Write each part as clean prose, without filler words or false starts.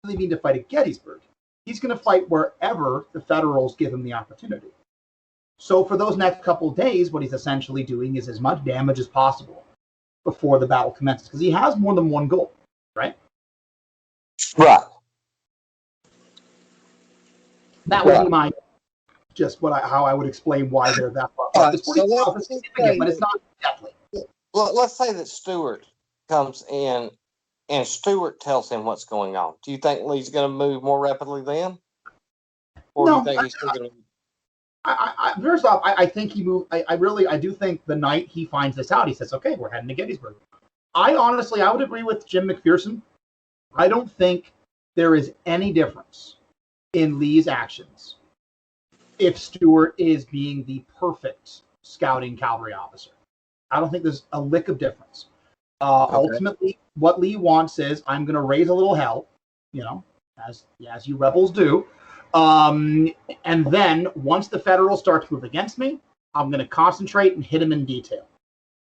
mean to fight at Gettysburg. He's going to fight wherever the Federals give him the opportunity. So for those next couple of days, what he's essentially doing is as much damage as possible before the battle commences, because he has more than one goal, right? Right. That would be my how I would explain why they're that far apart. It's pretty significant, but it's not deadly. Well, let's say that Stewart comes in and Stewart tells him what's going on. Do you think Lee's going to move more rapidly then? Or no, do you think he's still going to? First off, I think he moved. I do think the night he finds this out, he says, okay, we're heading to Gettysburg. I would agree with Jim McPherson. I don't think there is any difference in Lee's actions if Stewart is being the perfect scouting cavalry officer. I don't think there's a lick of difference. Okay. Ultimately, what Lee wants is, I'm going to raise a little hell, as you rebels do. And then once the Federals start to move against me, I'm going to concentrate and hit him in detail.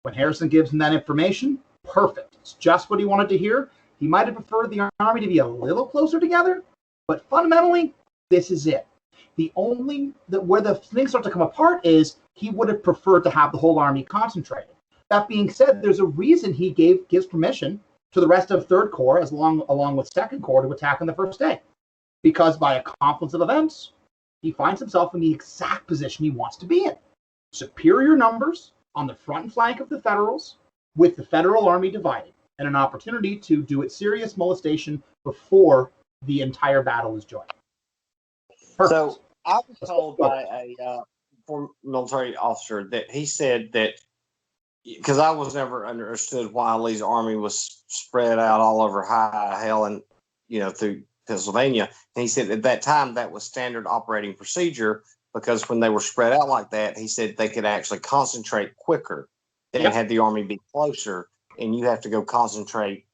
When Harrison gives him that information, perfect. It's just what he wanted to hear. He might have preferred the army to be a little closer together, but fundamentally, this is it. Where the things start to come apart is he would have preferred to have the whole army concentrated. That being said, there's a reason he gives permission to the rest of Third Corps, along with Second Corps, to attack on the first day. Because by a confluence of events, he finds himself in the exact position he wants to be in. Superior numbers on the front and flank of the Federals, with the Federal army divided, and an opportunity to do its serious molestation before the entire battle is joined. Perfect. So I was told by a former military officer that he said that, because I was never understood why Lee's army was spread out all over high hell and through Pennsylvania. And he said at that time that was standard operating procedure, because when they were spread out like that, he said they could actually concentrate quicker than had the army be closer, and you have to go concentrate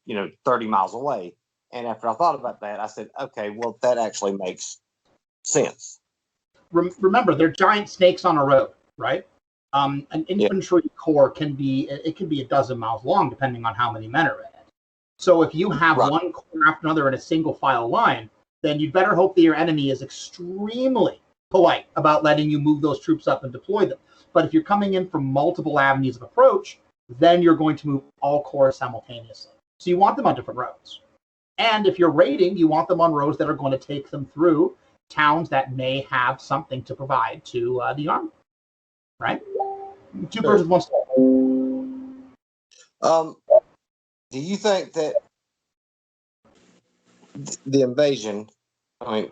30 miles away. And after I thought about that, I said, okay, well, that actually makes sense. Remember, they're giant snakes on a road, right? An infantry corps can be a dozen miles long, depending on how many men are in it. So if you have one corps after another in a single file line, then you'd better hope that your enemy is extremely polite about letting you move those troops up and deploy them. But if you're coming in from multiple avenues of approach, then you're going to move all corps simultaneously. So you want them on different roads. And if you're raiding, you want them on roads that are going to take them through towns that may have something to provide to the army. Right? Two birds with one stone. Do you think that the invasion, I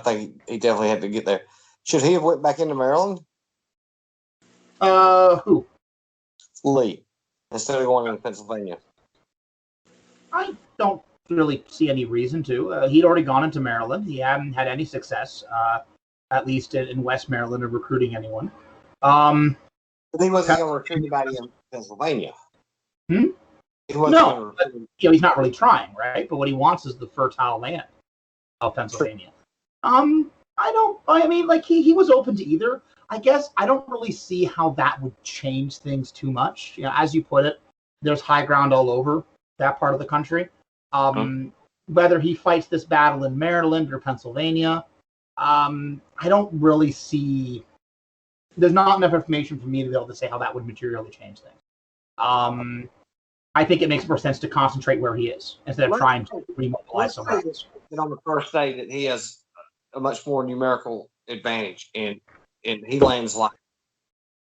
think he definitely had to get there. Should he have went back into Maryland? Who? Lee, instead of going into Pennsylvania. I don't really see any reason to. He'd already gone into Maryland. He hadn't had any success, at least in West Maryland, of recruiting anyone. But he wasn't going to recruit anybody in Pennsylvania. No, but, he's not really trying, right? But what he wants is the fertile land of Pennsylvania. He was open to either. I guess I don't really see how that would change things too much. As you put it, there's high ground all over that part of the country. Whether he fights this battle in Maryland or Pennsylvania, I don't really see. There's not enough information for me to be able to say how that would materially change things. I think it makes more sense to concentrate where he is instead of trying to remobilize somewhere else. And on the first day that he has a much more numerical advantage, and he lands like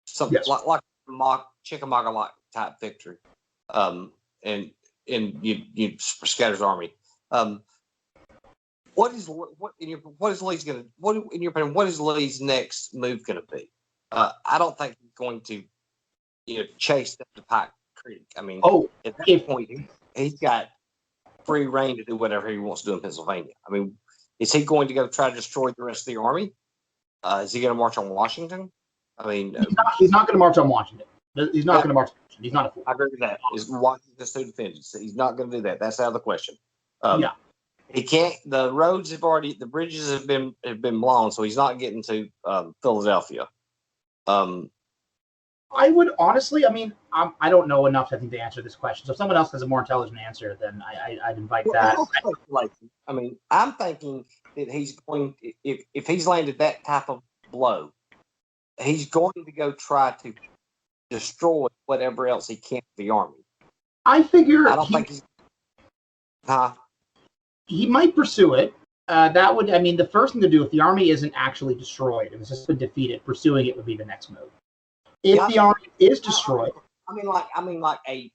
something like Chickamauga type victory, and you scatters army. What is Lee's going to? What in your opinion? What is Lee's next move going to be? I don't think he's going to, chase them to Pike Creek. I mean, at that point, he's got free reign to do whatever he wants to do in Pennsylvania. I mean, is he going to go try to destroy the rest of the army? Is he going to march on Washington? I mean, he's not going to march on Washington. He's not going to march. He's not a fool. I agree with that. Is Washington to defend it? He's not going to do that. That's out of the question. He can't. The roads the bridges have been blown, so he's not getting to Philadelphia. I would honestly, I mean, I don't know enough, I think, to answer this question. So if someone else has a more intelligent answer, then I'd invite Well, that. it's all speculation. I mean, I'm thinking that he's going if he's landed that type of blow, he's going to go try to destroy whatever else he can for the army. I figure I don't think he's. Huh? he might pursue it. That would, I mean, the first thing to do if the army isn't actually destroyed, if it's just been defeated, pursuing it would be the next move. If Yeah, the army is destroyed, I mean, like a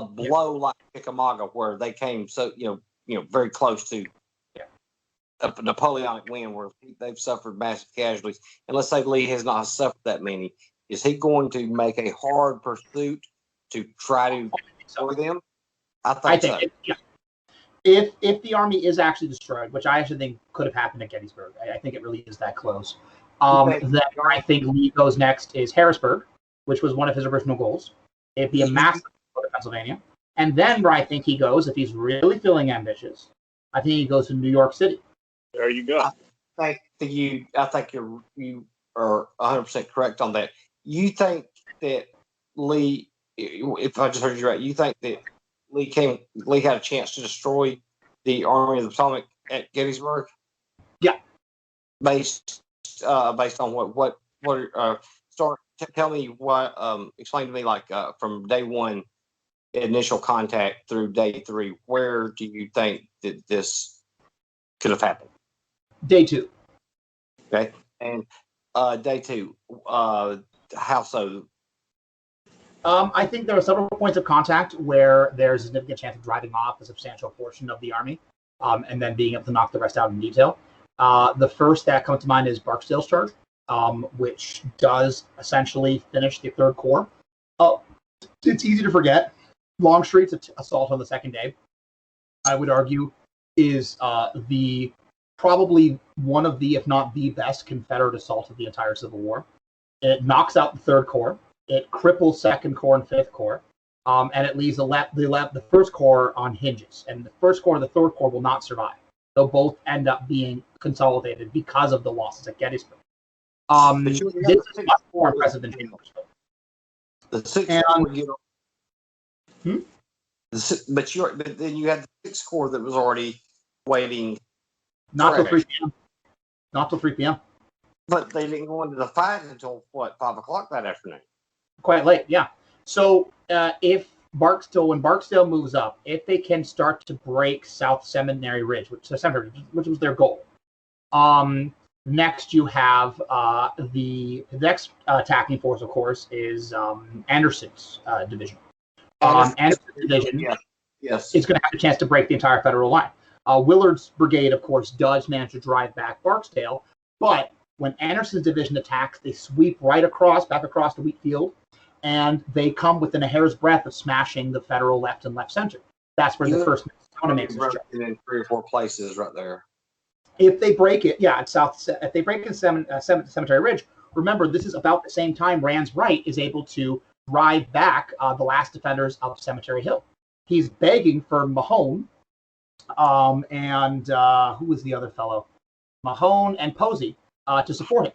blow like Chickamauga, where they came so very close to a Napoleonic win, where they've suffered massive casualties. And let's say Lee has not suffered that many. Is he going to make a hard pursuit to try to destroy them? I think so. Yeah. If the army is actually destroyed, which I actually think could have happened at Gettysburg, I think it really is that close. Then I think Lee goes next is Harrisburg, which was one of his original goals. It'd be a massive blow to Pennsylvania. And then where I think he goes, if he's really feeling ambitious, I think he goes to New York City. There you go. I think you are 100% correct on that. You think that Lee, if I just heard you right, you think that Lee had a chance to destroy the Army of the Potomac at Gettysburg? Yeah. Based on what start tell me what explain to me like from day one initial contact through day 3, where do you think that this could have happened? Day 2. Okay. And day 2, how so? I think there are several points of contact where there's a significant chance of driving off a substantial portion of the army, and then being able to knock the rest out in detail. The first that comes to mind is Barksdale's charge, which does essentially finish the Third Corps. It's easy to forget. Longstreet's assault on the second day, I would argue, is the probably one of the, if not the best, Confederate assault of the entire Civil War. It knocks out the Third Corps. It cripples Second Corps and Fifth Corps, and it leaves the First Corps on hinges. And the First Corps and the Third Corps will not survive. They'll both end up being consolidated because of the losses at Gettysburg. This is much more impressive than Chambersburg. The Sixth Corps, but then you had the Sixth Corps that was already waiting. Not till 3 p.m. Not till 3 p.m. But they didn't go into the fight until 5 o'clock that afternoon. Quite late, yeah. So when Barksdale moves up, if they can start to break South Seminary Ridge, which was their goal. Next, you have the next attacking force, of course, is Anderson's division. Anderson's division is going to have a chance to break the entire Federal line. Willard's brigade, of course, does manage to drive back Barksdale, but when Anderson's division attacks, they sweep back across the wheat field, and they come within a hair's breadth of smashing the Federal left and left center. That's where the first Minnesota makes its jump. In 3 or 4 places right there. If they break it, if they break it in Cemetery Ridge, remember, this is about the same time Rand's right is able to drive back the last defenders of Cemetery Hill. He's begging for Mahone, and who was the other fellow? Mahone and Posey to support him.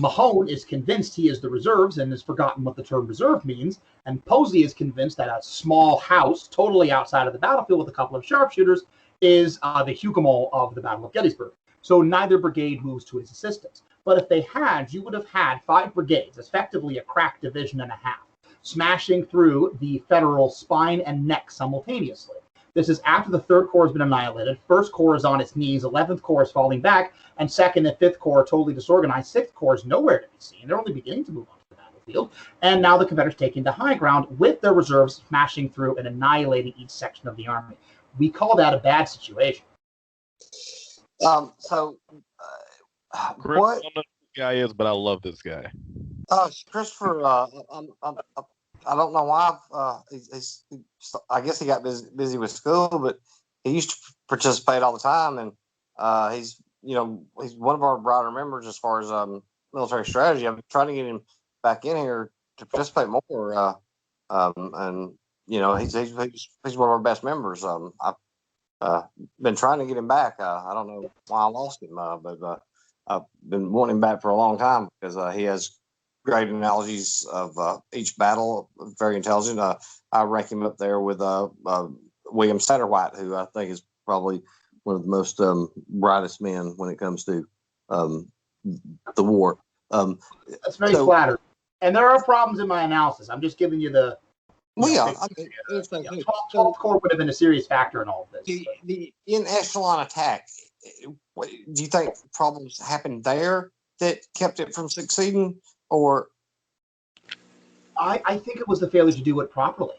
Mahone is convinced he is the reserves and has forgotten what the term reserve means, and Posey is convinced that a small house totally outside of the battlefield with a couple of sharpshooters is the Hougoumont of the Battle of Gettysburg. So neither brigade moves to his assistance. But if they had, you would have had 5 brigades, effectively a crack division and a half, smashing through the Federal spine and neck simultaneously. This is after the Third Corps has been annihilated. First Corps is on its knees. 11th Corps is falling back. And Second and Fifth Corps are totally disorganized. Sixth Corps is nowhere to be seen. They're only beginning to move on to the battlefield. And now the Confederates taking the high ground with their reserves smashing through and annihilating each section of the army. We call that a bad situation. Chris, I don't know who this guy is, but I love this guy. Christopher, I don't know why. I guess he got busy with school, but he used to participate all the time, and he's one of our brighter members as far as military strategy. I'm trying to get him back in here to participate more, and he's one of our best members. I've been trying to get him back. I don't know why I lost him, but I've been wanting him back for a long time because he has great analogies of each battle. Very intelligent. I rank him up there with William Satterwhite, who I think is probably one of the most brightest men when it comes to the war. That's very flattering. And there are problems in my analysis. I'm just giving you the. Well, yeah, 12th Corps would have been a serious factor in all of this. The in echelon attack. Do you think problems happened there that kept it from succeeding, or? I think it was the failure to do it properly,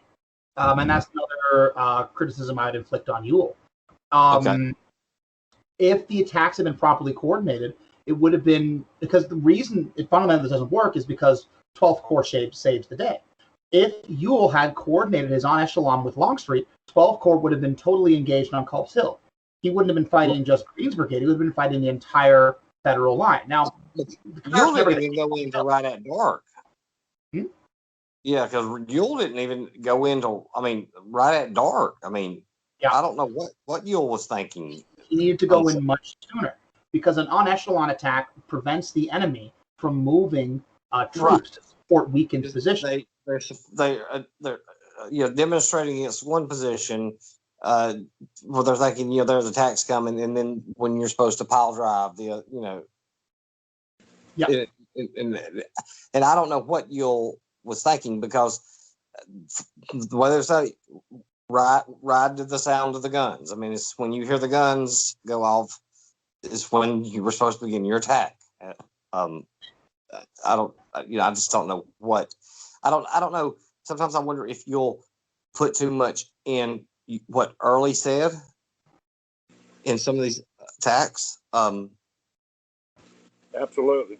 and that's another criticism I'd inflict on Ewell. Okay. If the attacks had been properly coordinated, it would have been, because the reason it fundamentally doesn't work is because 12th Corps saves the day. If Ewell had coordinated his on echelon with Longstreet, 12th Corps would have been totally engaged on Culp's Hill. He wouldn't have been fighting just Green's brigade. He would have been fighting the entire federal line. Now, Ewell didn't even go into right at dark. Hmm? Yeah, because Ewell didn't even go into, right at dark. Yeah. I don't know what Ewell was thinking. He needed to go in much sooner, because an on echelon attack prevents the enemy from moving troops to support weakened positions. They're demonstrating against one position. Well, they're thinking, there's attacks coming, and then when you're supposed to pile drive, Yeah. And I don't know what Ewell was thinking, because the way they say, ride to the sound of the guns. It's when you hear the guns go off is when you were supposed to begin your attack. I just don't know what. I don't know. Sometimes I wonder if you'll put too much in what Early said in some of these attacks. Absolutely.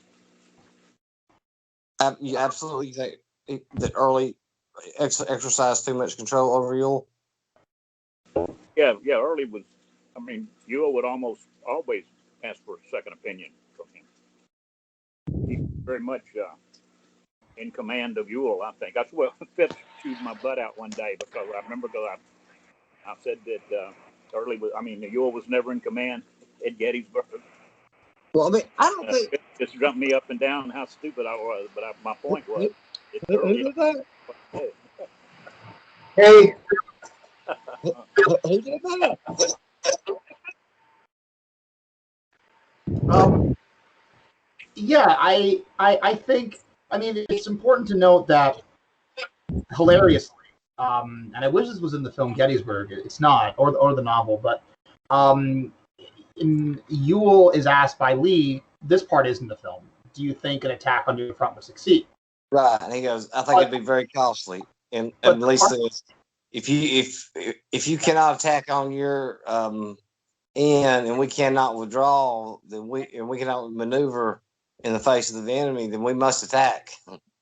You absolutely think that Early exercised too much control over Ewell? Yeah. Early was. Ewell would almost always ask for a second opinion from him. He's very much in command of Ewell, I think. That's what Phipps chewed my butt out one day, because I remember I said that Early was. Ewell was never in command at Gettysburg. Well, I don't think it just jumped me up and down how stupid I was. But my point was, who did that? Hey, Who did that? Yeah, I think, it's important to note that, hilariously, and I wish this was in the film Gettysburg. It's not, or the novel, but Ewell is asked by Lee, this part is in the film, do you think an attack on your front would succeed? Right, and he goes, I think it'd be very costly. And Lee says, if you cannot attack on your end, and we cannot withdraw, then we cannot maneuver in the face of the enemy, then we must attack.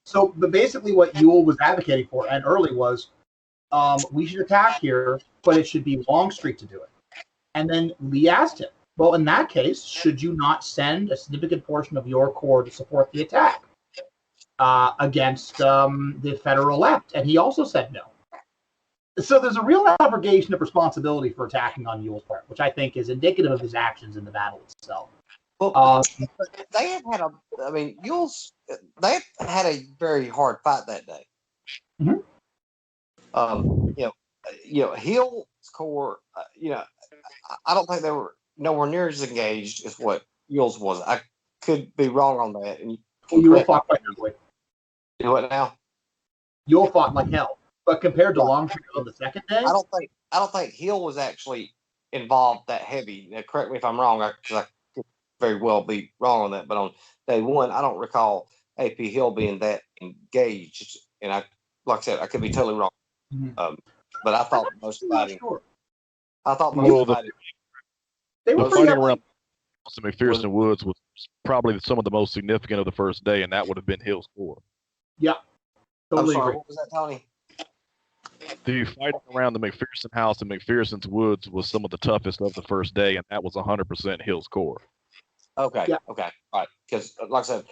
So, but basically what Ewell was advocating for, and Early, was we should attack here, but it should be Longstreet to do it. And then Lee asked him, well, in that case, should you not send a significant portion of your corps to support the attack against the federal left? And he also said no. So there's a real abrogation of responsibility for attacking on Ewell's part, which I think is indicative of his actions in the battle itself. Well, they had Ewell's. They had a very hard fight that day. Mm-hmm. Hill's corps. I don't think they were nowhere near as engaged as what Ewell's was. I could be wrong on that. And Ewell fought like hell. Do it now. Ewell fought like hell, but compared to Longstreet on the second day, I don't think Hill was actually involved that heavy. Now, correct me if I'm wrong, because I could very well be wrong on that. But on day one, I don't recall AP Hill being that engaged. And like I said, I could be totally wrong. Mm-hmm. But I thought most fighting. Sure. I thought most fighting. They were fighting around McPherson Woods was probably some of the most significant of the first day, and that would have been Hill's corps. Yeah. Totally I'm sorry, agree. what was that, Tony? The fighting around the McPherson house and McPherson's Woods was some of the toughest of the first day, and that was 100% Hill's corps. Okay. Yeah. Okay. All right. Because, like I said,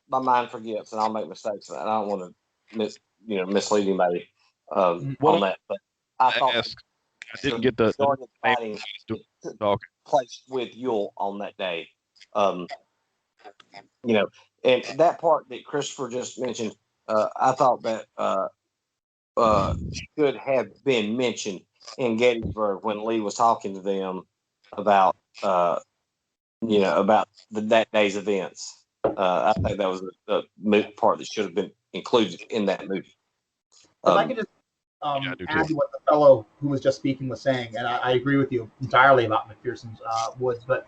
my mind forgets, and I'll make mistakes, and I don't want to mislead anybody on that. But I thought I didn't get the fighting place with Ewell on that day. You know, and that part that Christopher just mentioned, I thought that should have been mentioned in Gettysburg when Lee was talking to them about about that day's events. I think that was a part that should have been included in that movie. If I could just Yeah, I do add too. to what the fellow who was just speaking was saying, and I agree with you entirely about McPherson's Woods, but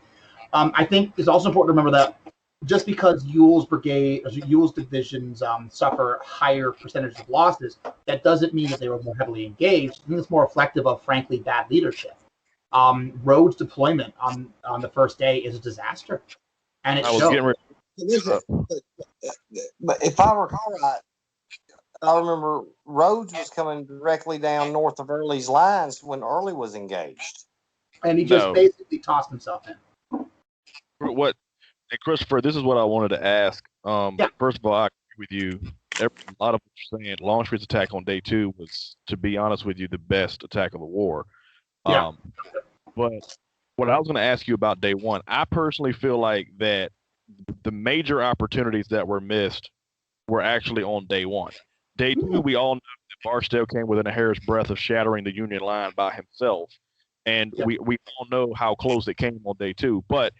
I think it's also important to remember that just because Ewell's divisions suffer higher percentages of losses, that doesn't mean that they were more heavily engaged. I think it's more reflective of, frankly, bad leadership. Rhodes' deployment on the first day is a disaster, and it I was shows. getting ready. But if I recall right, I remember Rhodes was coming directly down north of Early's lines when Early was engaged. And he just No. basically tossed himself in. What, and Christopher, this is what I wanted to ask. Yeah. First of all, I agree with you. A lot of what you're saying. Longstreet's attack on day 2 was, to be honest with you, the best attack of the war. Yeah. But what I was going to ask you about day 1, I personally feel like that the major opportunities that were missed were actually on day 1. Day 2, we all know that Barstow came within a hair's breadth of shattering the Union line by himself. And Yeah. we all know how close it came on day 2. But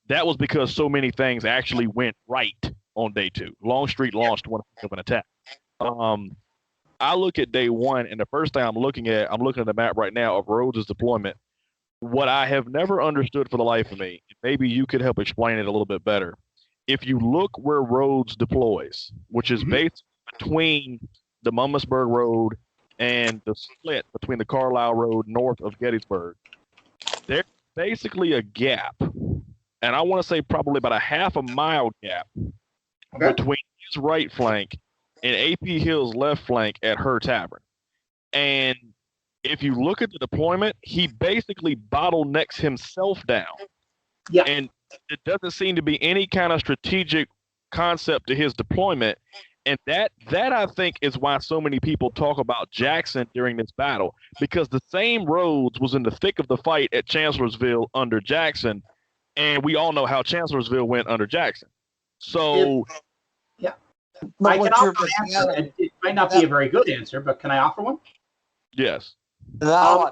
that was because so many things actually went right on day 2. Longstreet launched one heck of an attack. I look at day 1, and the first thing I'm looking at the map right now of Rhodes' deployment. What I have never understood for the life of me, maybe you could help explain it a little bit better. If you look where Rhodes deploys, which is based between the Mummasburg Road and the split between the Carlisle Road north of Gettysburg, there's basically a gap, and I want to say probably about a half a mile gap between his right flank and AP Hill's left flank at her tavern. And if you look at the deployment, he basically bottlenecks himself down. Yeah. And it doesn't seem to be any kind of strategic concept to his deployment. And that I think is why so many people talk about Jackson during this battle, because the same Rhodes was in the thick of the fight at Chancellorsville under Jackson, and we all know how Chancellorsville went under Jackson. So I can offer an answer, and it might not be a very good answer, but can I offer one? yes. I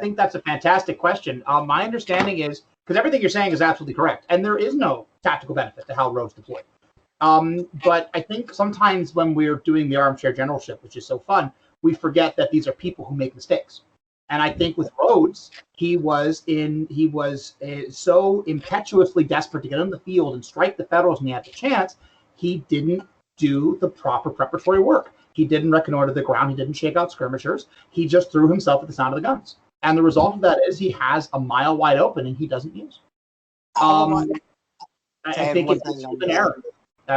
think that's a fantastic question. My understanding is, because everything you're saying is absolutely correct, and there is no tactical benefit to how Rhodes deployed. But I think sometimes when we're doing the armchair generalship, which is so fun, we forget that these are people who make mistakes. And I think with Rhodes, he was so impetuously desperate to get on the field and strike the Federals when he had the chance, he didn't do the proper preparatory work. He didn't reconnoiter the ground. He didn't shake out skirmishers. He just threw himself at the sound of the guns. And the result of that is he has a mile wide open he doesn't use. I think it's an error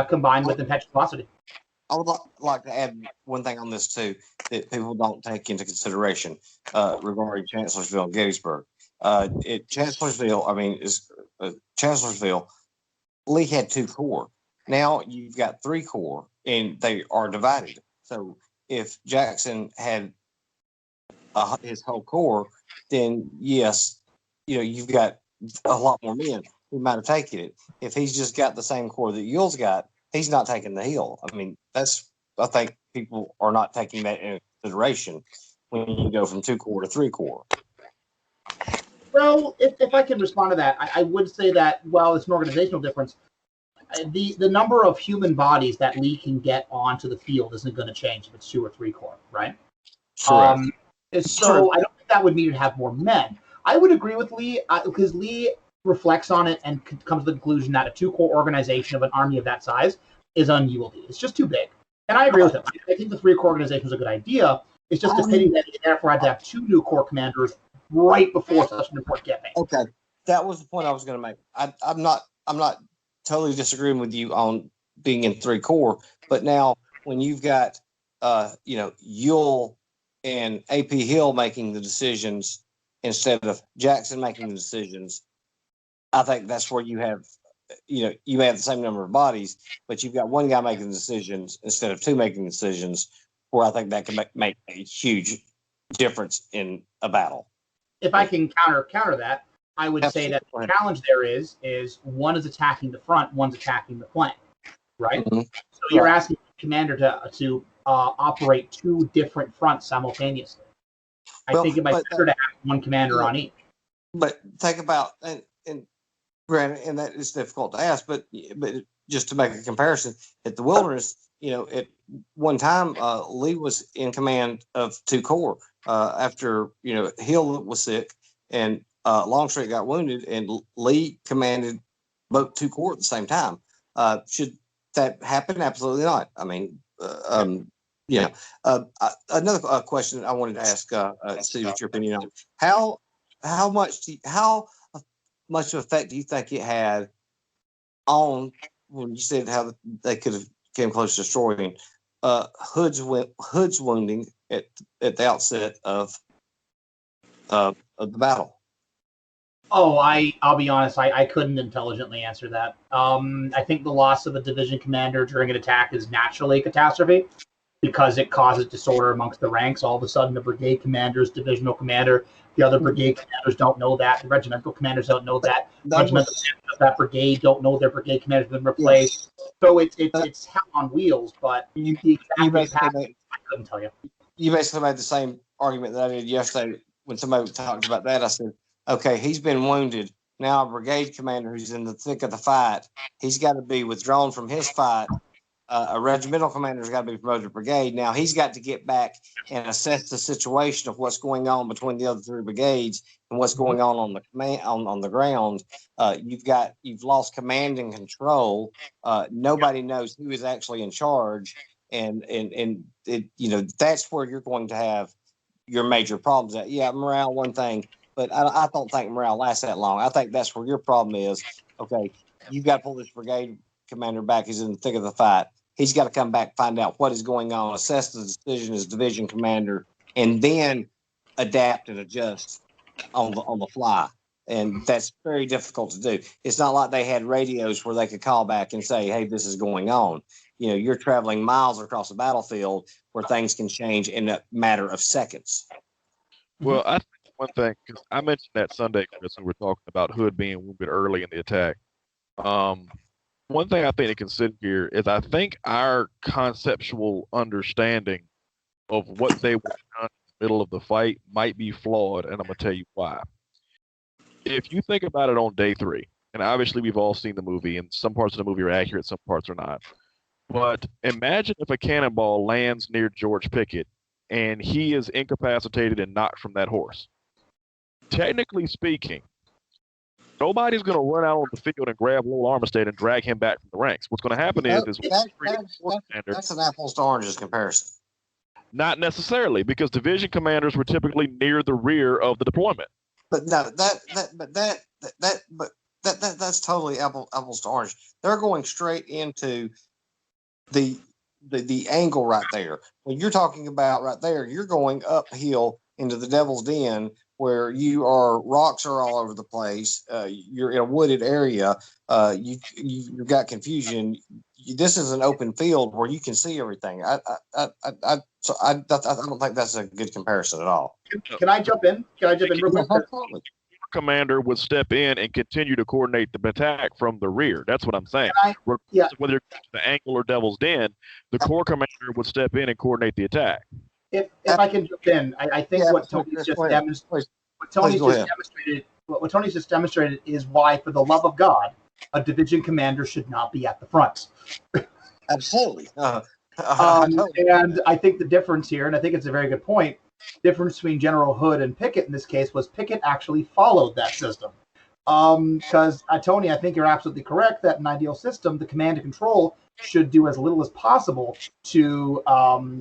combined with impetuosity. I would like to add one thing on this too that people don't take into consideration regarding Chancellorsville and Gettysburg. At Chancellorsville, Chancellorsville, Lee had 2 corps. Now you've got 3 corps, and they are divided. So if Jackson had his whole corps, then yes, you've got a lot more men who might have taken it. If he's just got the same corps that Ewell's got, he's not taking the hill. I mean, I think people are not taking that into consideration when you go from 2 corps to 3 corps. Well, if I can respond to that, I would say that while it's an organizational difference, the number of human bodies that Lee can get onto the field isn't going to change if it's 2 or 3 corps, right? So I don't think that would mean you'd have more men. I would agree with Lee because Lee reflects on it and comes to the conclusion that a 2 corps organization of an army of that size is unwieldy. It's just too big. And I agree with him. I think the 3 corps organization is a good idea. It's just a pity that he therefore had to have 2 new corps commanders right before such an important campaign. Okay, that was the point I was going to make. I'm not totally disagreeing with you on being in 3 corps, but now when you've got Ewell and AP Hill making the decisions instead of Jackson making the decisions, I think that's where you have you may have the same number of bodies, but you've got one guy making decisions instead of 2 making decisions, where I think that can make a huge difference in a battle. If I can counter that, I would say that the challenge there is one is attacking the front, one's attacking the flank, right? Mm-hmm. So you're asking the commander to operate two different fronts simultaneously. I think it might be better to have one commander on each. But think about, and granted, and that is difficult to ask, but just to make a comparison, at the Wilderness, at one time, Lee was in command of two corps after, Hill was sick and Longstreet got wounded, and Lee commanded both two corps at the same time. Should that happen? Absolutely not. I mean, another question I wanted to ask, see what your opinion on how much of effect do you think it had on when you said how they could have came close to destroying Hood's wounding at the outset of the battle? Oh, I'll be honest, I couldn't intelligently answer that. I think the loss of a division commander during an attack is naturally a catastrophe because it causes disorder amongst the ranks. All of a sudden, the brigade commander's divisional commander, the other brigade commanders don't know that. The regimental commanders don't know that. The regimental commanders of that brigade don't know their brigade commander's been replaced. So it's hell on wheels, but the exact impact, I couldn't tell you. You basically made the same argument that I did yesterday when somebody talked about that. I said, okay, he's been wounded. Now a brigade commander who's in the thick of the fight, he's got to be withdrawn from his fight. A regimental commander's got to be promoted to brigade. Now he's got to get back and assess the situation of what's going on between the other three brigades and what's going on the command on the ground. You've lost command and control. Nobody knows who is actually in charge, and it, that's where you're going to have your major problems. At morale, one thing, but I don't think morale lasts that long. I think that's where your problem is. Okay, you've got to pull this brigade commander back. He's in the thick of the fight. He's got to come back, find out what is going on, assess the decision as division commander, and then adapt and adjust on the fly. And that's very difficult to do. It's not like they had radios where they could call back and say, hey, this is going on. You're traveling miles across the battlefield where things can change in a matter of seconds. Well, I think one thing, because I mentioned that Sunday, Chris, when we were talking about Hood being wounded early in the attack. One thing I think to consider here is I think our conceptual understanding of what they were done in the middle of the fight might be flawed, and I'm going to tell you why. If you think about it on day 3, and obviously we've all seen the movie, and some parts of the movie are accurate, some parts are not. But imagine if a cannonball lands near George Pickett and he is incapacitated and knocked from that horse. Technically speaking, nobody's going to run out on the field and grab Lowell Armistead and drag him back from the ranks. What's going to happen is that's an apples to oranges comparison. Not necessarily, because division commanders were typically near the rear of the deployment. But no, that's totally apples to oranges. They're going straight into the angle right there. When you're talking about right there, you're going uphill into the Devil's Den, where rocks are all over the place. You're in a wooded area. You've got confusion. This is an open field where you can see everything. I don't think that's a good comparison at all. Can I jump in? Real quick? Commander would step in and continue to coordinate the attack from the rear. That's what I'm saying. Whether you're the angle or Devil's Den, the corps commander would step in and coordinate the attack. If I can jump in, I think what Tony's just demonstrated is why, for the love of God, a division commander should not be at the front. Absolutely. And I think the difference here, and I think it's a very good point, difference between General Hood and Pickett in this case was Pickett actually followed that system. Because Tony, I think you're absolutely correct that in an ideal system, the command and control should do as little as possible to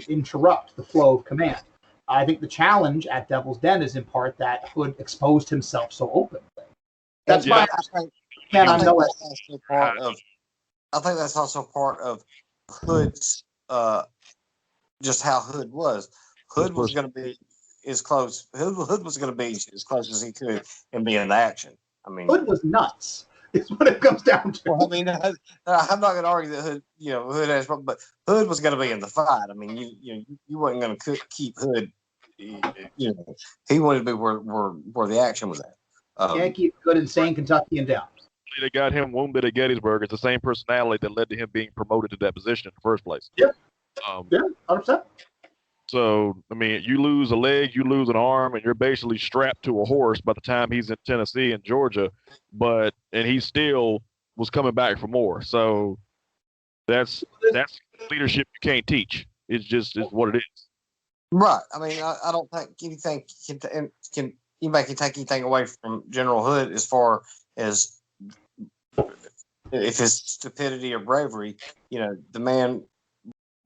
interrupt the flow of command. I think the challenge at Devil's Den is in part that Hood exposed himself so openly. That's my understanding. I think that's also part of Hood's just how Hood was. Hood was going to be as close. Hood was going to be as close as he could and be in the action. I mean, Hood was nuts. Is what it comes down to. Well, I mean, I'm not going to argue that Hood has, but Hood was going to be in the fight. I mean, you weren't going to keep Hood. He wanted to be where the action was at. Yankee, good, insane Kentucky, and down. That got him wounded at Gettysburg is the same personality that led to him being promoted to that position in the first place. Yeah. Um, Yeah, 100%. So, I mean, you lose a leg, you lose an arm, and you're basically strapped to a horse by the time he's in Tennessee and Georgia. And he still was coming back for more. So that's leadership you can't teach. It's just is what it is. Right. I mean, I don't think anything can anybody can take anything away from General Hood as far as if it's stupidity or bravery. You know, the man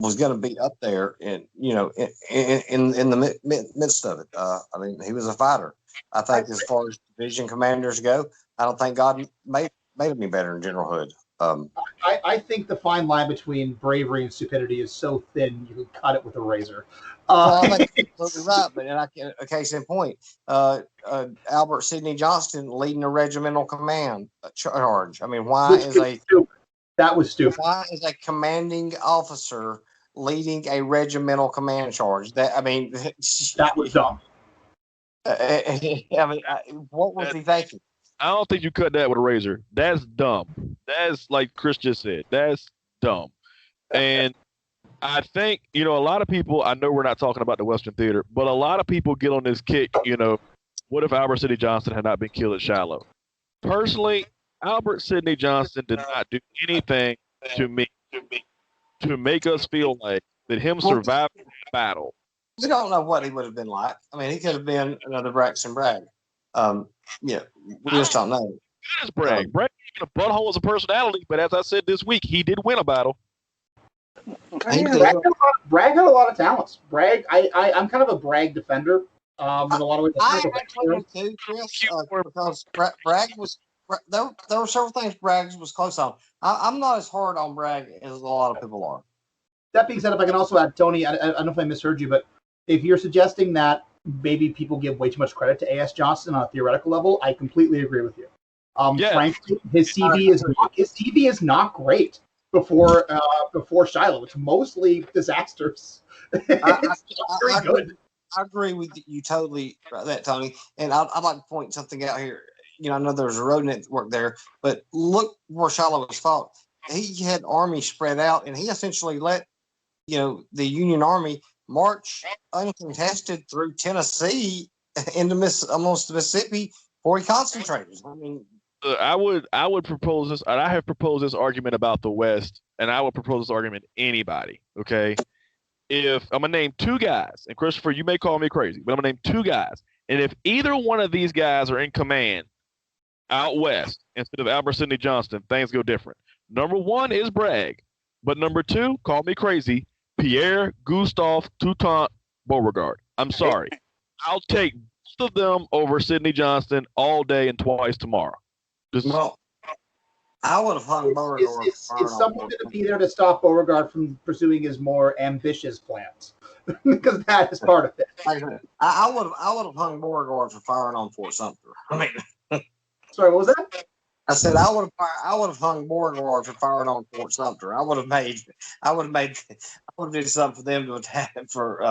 was going to be up there, and in the midst of it. I mean, he was a fighter. I think as far as division commanders go, I don't think God made him any better than General Hood. I think the fine line between bravery and stupidity is so thin you can cut it with a razor. Well, I think you're absolutely right, but a case in point, Albert Sidney Johnston leading a regimental command charge. I mean, that was stupid. Why is a commanding officer leading a regimental command charge? That was dumb. What was he thinking? I don't think you cut that with a razor. That's dumb. That's like Chris just said. That's dumb. And I think, a lot of people, I know we're not talking about the Western Theater, but a lot of people get on this kick, what if Albert Sidney Johnston had not been killed at Shiloh? Personally, Albert Sidney Johnston did not do anything to me to make us feel like that him surviving the battle. We don't know what he would have been like. I mean, he could have been another Braxton Bragg. We just don't know. Good as Bragg. Bragg even a butthole as a personality, but as I said this week, he did win a battle. Bragg had a lot of talents. Bragg, I'm kind of a Bragg defender. In a lot of ways, I actually would too, Chris, because Bragg was. There were several things Bragg was close on. I'm not as hard on Bragg as a lot of people are. That being said, if I can also add, Tony, I don't know if I misheard you, but if you're suggesting that maybe people give way too much credit to A.S. Johnston on a theoretical level, I completely agree with you. Frankly, his CV is not great before Shiloh. It's mostly disasters. I agree with you totally about that, Tony. And I'd like to point something out here. I know there's a road network there, but look where Shiloh was fought. He had army spread out, and he essentially let the Union Army march uncontested through Tennessee into almost Mississippi before he concentrated. I mean, I would propose this, and I have proposed this argument about the West, and I would propose this argument to anybody. Okay, if I'm gonna name two guys, and Christopher, you may call me crazy, but I'm gonna name two guys, and if either one of these guys are in command out west instead of Albert Sidney Johnston, things go different. Number one is Bragg, but number two, call me crazy, Pierre Gustave Toutant Beauregard. I'm sorry. I'll take both of them over Sidney Johnston all day and twice tomorrow. I would have hung Beauregard. Is someone going to be there to stop Beauregard from pursuing his more ambitious plans? Because that is part of it. I would have hung Beauregard for firing on Fort Sumter. I mean, sorry, what was that? I said I would have hung Beauregard for firing on Fort Sumter. I would have did something for them to attack for.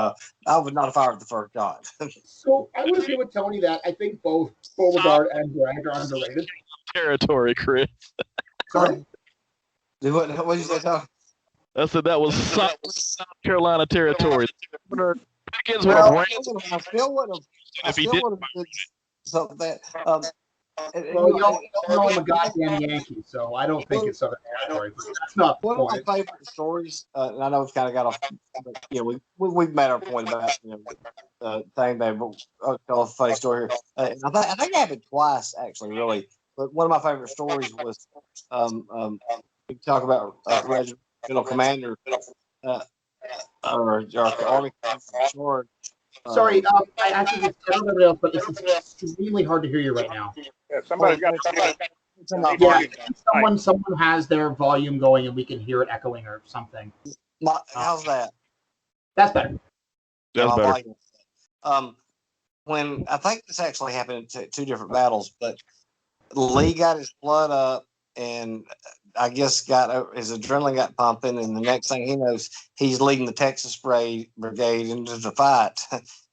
I would not have fired the first shot. So I would agree with Tony that I think both Beauregard and Bragg are underrated. Territory, Chris. Sorry. What did you say, Tom? I said that was South Carolina territory. I still would have did something that. Well, y'all know I'm a goddamn Yankee, so I don't think it's Southern territory. But that's not the point. One of my favorite stories, and I know it's kind of got off, but we've made our point about thing there, but I'll tell a funny story here. I think it happened twice actually, really. But one of my favorite stories was we talk about regimental commander or army commander. Sorry, I actually just tell everybody else, but it's extremely hard to hear you right now. Yeah, somebody's got someone has their volume going and we can hear it echoing or something. How's that? That's better. That's better. When I think this actually happened in two different battles, but Lee got his blood up and I guess his adrenaline got pumping, and the next thing he knows, he's leading the Texas Brigade into the fight,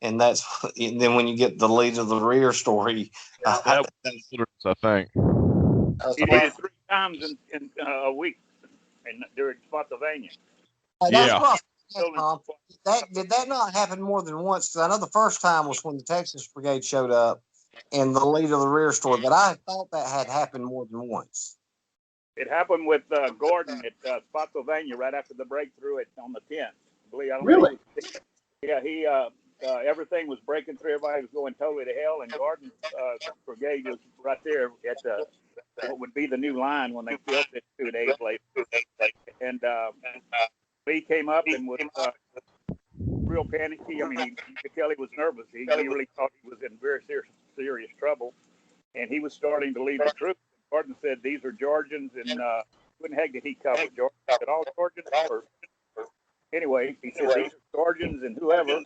and then when you get the lead of the rear story, That was, I think. He did it 3 times in a week during Spotsylvania. That's Yeah. what Tom. Did that not happen more than once? Because I know the first time was when the Texas Brigade showed up and the lead of the rear story, but I thought that had happened more than once. It happened with Gordon at Spotsylvania right after the breakthrough on the 10th. Really? Yeah, he everything was breaking through. Everybody was going totally to hell, and Gordon's brigade was right there at what would be the new line when they built it 2 days later. And Lee came up and was real panicky. I mean, you could tell he was nervous. He really thought he was in very serious trouble, and he was starting to lead the troops. Gordon said, "These are Georgians," and who in the heck did he cover? Georgians? Said, all Georgians? Anyway, he said, "These are Georgians and whoever,"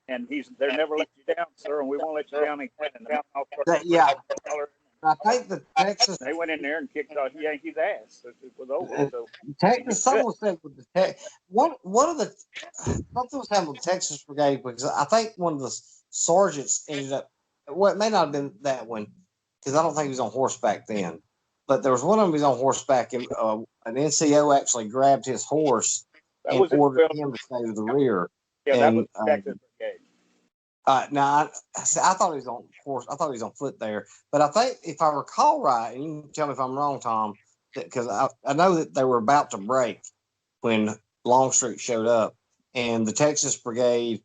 and they're never let you down, sir, and we won't let you down again. And Yeah. I think the Texas. They went in there and kicked Yankees' ass. It was over. So Texas, someone said with the one of the something was happening with the Texas Brigade, because I think one of the sergeants ended up. Well, it may not have been that one, because I don't think he was on horseback then. But there was one of them. He was on horseback, and an NCO actually grabbed his horse and ordered him to stay to the rear. Yeah, that was Texas Brigade. Now, I thought he was on horse. I thought he was on foot there. But I think, if I recall right, and you can tell me if I'm wrong, Tom, because I know that they were about to break when Longstreet showed up, and the Texas Brigade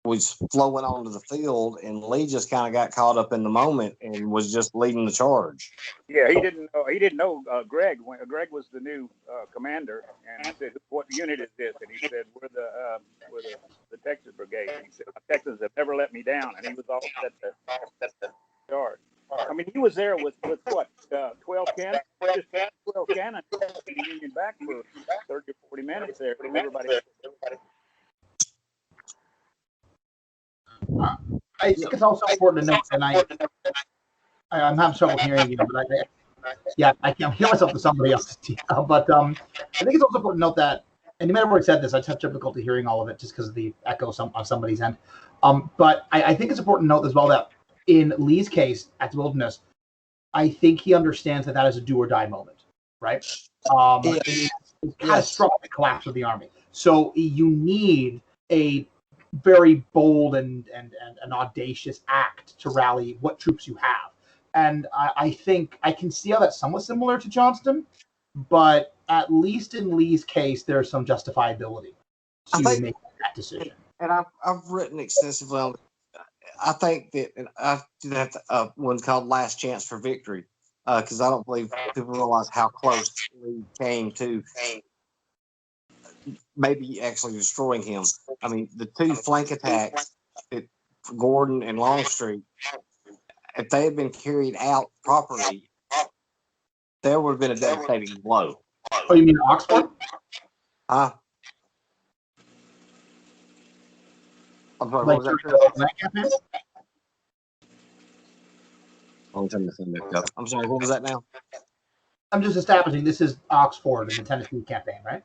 was flowing onto the field, and Lee just kind of got caught up in the moment and was just leading the charge. Yeah, he didn't know Greg. Greg was the new commander, and he said, "What unit is this?" And he said, "We're the Texas Brigade." And he said, "Texans have never let me down," and he was all set to charge. I mean, he was there with what 12 cannons, just 12 cannons, the Union back for 30 or 40 minutes there. Everybody. I think it's also important to note, and I'm having trouble hearing you, but I can't hear myself to somebody else. But I think it's also important to note that, and you might have already said this, I have difficulty hearing all of it just because of the echo on somebody's end. But I think it's important to note as well that in Lee's case at the Wilderness, I think he understands that is a do or die moment, right? It's catastrophic collapse of the army. So you need a very bold and an audacious act to rally what troops you have. And I think I can see how that's somewhat similar to Johnston, but at least in Lee's case, there's some justifiability to make that decision. And I've written extensively on. I think that, and I did have one called "Last Chance for Victory," because I don't believe people realize how close Lee came to maybe actually destroying him. I mean, the 2 flank attacks at Gordon and Longstreet, if they had been carried out properly, there would have been a devastating blow. Oh, you mean Oxford? I'm sorry, Like what was that? that campaign? I'm sorry, what was that now? I'm just establishing this is Oxford in the Tennessee campaign, right?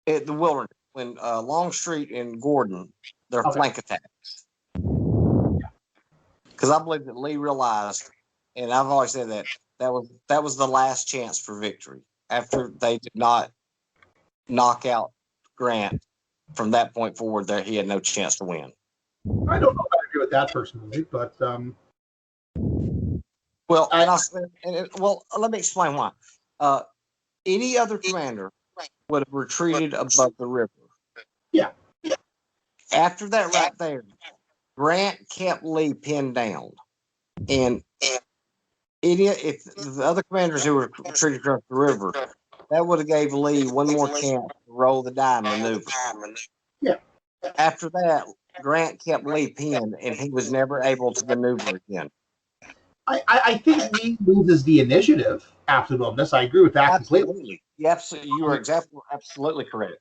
At the Wilderness, when Longstreet and Gordon, their flank attacks. Because I believe that Lee realized, and I've always said that was the last chance for victory. After they did not knock out Grant, from that point forward, there he had no chance to win. I don't know if I agree with that personally, but well, let me explain why. Any other commander would have retreated above the river. Yeah. After that, right there, Grant kept Lee pinned down, and if the other commanders who were retreated across the river, that would have gave Lee one more chance to roll the die maneuver. Yeah. After that, Grant kept Lee pinned, and he was never able to maneuver again. I think Lee loses the initiative after the Wilderness. I agree with that completely. You are absolutely correct.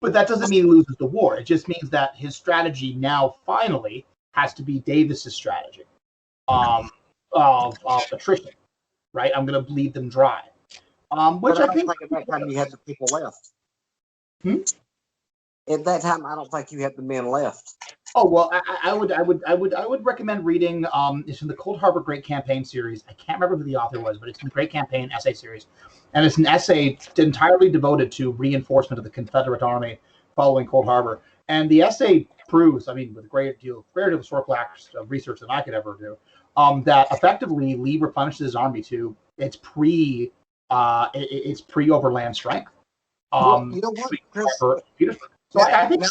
But that doesn't mean he loses the war. It just means that his strategy now finally has to be Davis's strategy of attrition, right? I'm going to bleed them dry. Which But I don't think. at that time you had the people left. Hmm? At that time, I don't think you had the men left. Oh well, I would recommend reading. It's from the Cold Harbor Great Campaign series. I can't remember who the author was, but it's in the Great Campaign essay series, and it's an essay entirely devoted to reinforcement of the Confederate Army following Cold Harbor. And the essay proves, I mean, with a great deal of historical research than I could ever do, that effectively Lee replenished his army to its pre overland strength. You know what, Chris? So I think